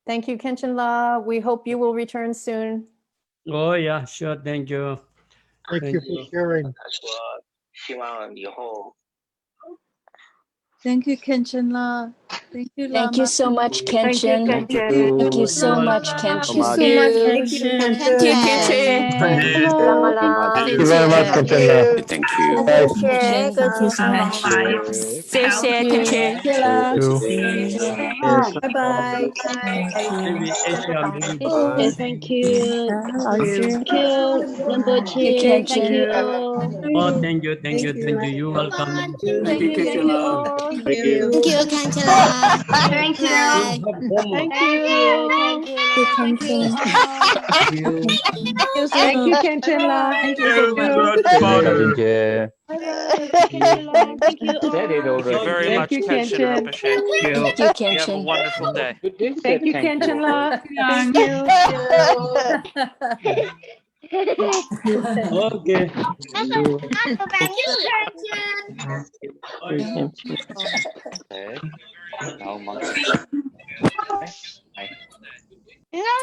[SPEAKER 3] Thank you, Kenshin La. We hope you will return soon.
[SPEAKER 2] Oh yeah, sure. Thank you.
[SPEAKER 8] Thank you for sharing.
[SPEAKER 9] Thank you, Kenshin La. Thank you,
[SPEAKER 10] Thank you
[SPEAKER 9] Lama.
[SPEAKER 10] so much,
[SPEAKER 5] Thank you,
[SPEAKER 10] Kenshin.
[SPEAKER 5] Kenshin.
[SPEAKER 10] Thank you so much,
[SPEAKER 9] Thank
[SPEAKER 5] Thank you
[SPEAKER 10] Kenshin.
[SPEAKER 5] so much, Kenshin.
[SPEAKER 9] Thank you, Kenshin.
[SPEAKER 3] Hello.
[SPEAKER 1] Thank
[SPEAKER 8] Thank you very much, Katrina.
[SPEAKER 11] Thank you.
[SPEAKER 8] Guys,
[SPEAKER 10] Thank you so much.
[SPEAKER 3] Thank you.
[SPEAKER 8] thank you.
[SPEAKER 4] Bye-bye.
[SPEAKER 2] Maybe Asia, maybe
[SPEAKER 10] Oh,
[SPEAKER 12] Thank you. Thank you,
[SPEAKER 10] thank you,
[SPEAKER 12] Rinpoche. Thank you
[SPEAKER 10] Kenshin.
[SPEAKER 12] all.
[SPEAKER 2] Oh, thank you, thank you, thank you. You welcome.
[SPEAKER 9] Thank you,
[SPEAKER 12] Thank you
[SPEAKER 9] Kenshin.
[SPEAKER 12] all.
[SPEAKER 9] Thank you.
[SPEAKER 10] Thank you, Kanchala.
[SPEAKER 12] Thank you.
[SPEAKER 2] You
[SPEAKER 10] Bye.
[SPEAKER 2] have homework.
[SPEAKER 12] Thank you. Thank you,
[SPEAKER 10] Thank
[SPEAKER 12] Lord.
[SPEAKER 10] you,
[SPEAKER 12] Thank you
[SPEAKER 10] Kenshin.
[SPEAKER 12] all.
[SPEAKER 2] You.
[SPEAKER 5] Thank you, Kenshin La.
[SPEAKER 9] Bye-bye.
[SPEAKER 5] Thank you,
[SPEAKER 2] Very
[SPEAKER 5] Kenshin.
[SPEAKER 2] good,
[SPEAKER 8] Katrina.
[SPEAKER 2] Father.
[SPEAKER 12] Bye-bye. Thank you, Kenshin La. Thank you
[SPEAKER 11] Thank you
[SPEAKER 12] all.
[SPEAKER 11] very
[SPEAKER 2] Okay.
[SPEAKER 5] Thank
[SPEAKER 11] much,
[SPEAKER 5] you,
[SPEAKER 11] Kenshin
[SPEAKER 5] Kenshin.
[SPEAKER 11] Rinpoche.
[SPEAKER 2] You.
[SPEAKER 10] Thank you,
[SPEAKER 11] You have a
[SPEAKER 10] Kenshin.
[SPEAKER 11] wonderful day.
[SPEAKER 5] Thank you, Kenshin La. Thank you.
[SPEAKER 2] Okay.
[SPEAKER 11] Okay. Now, monkey. Okay.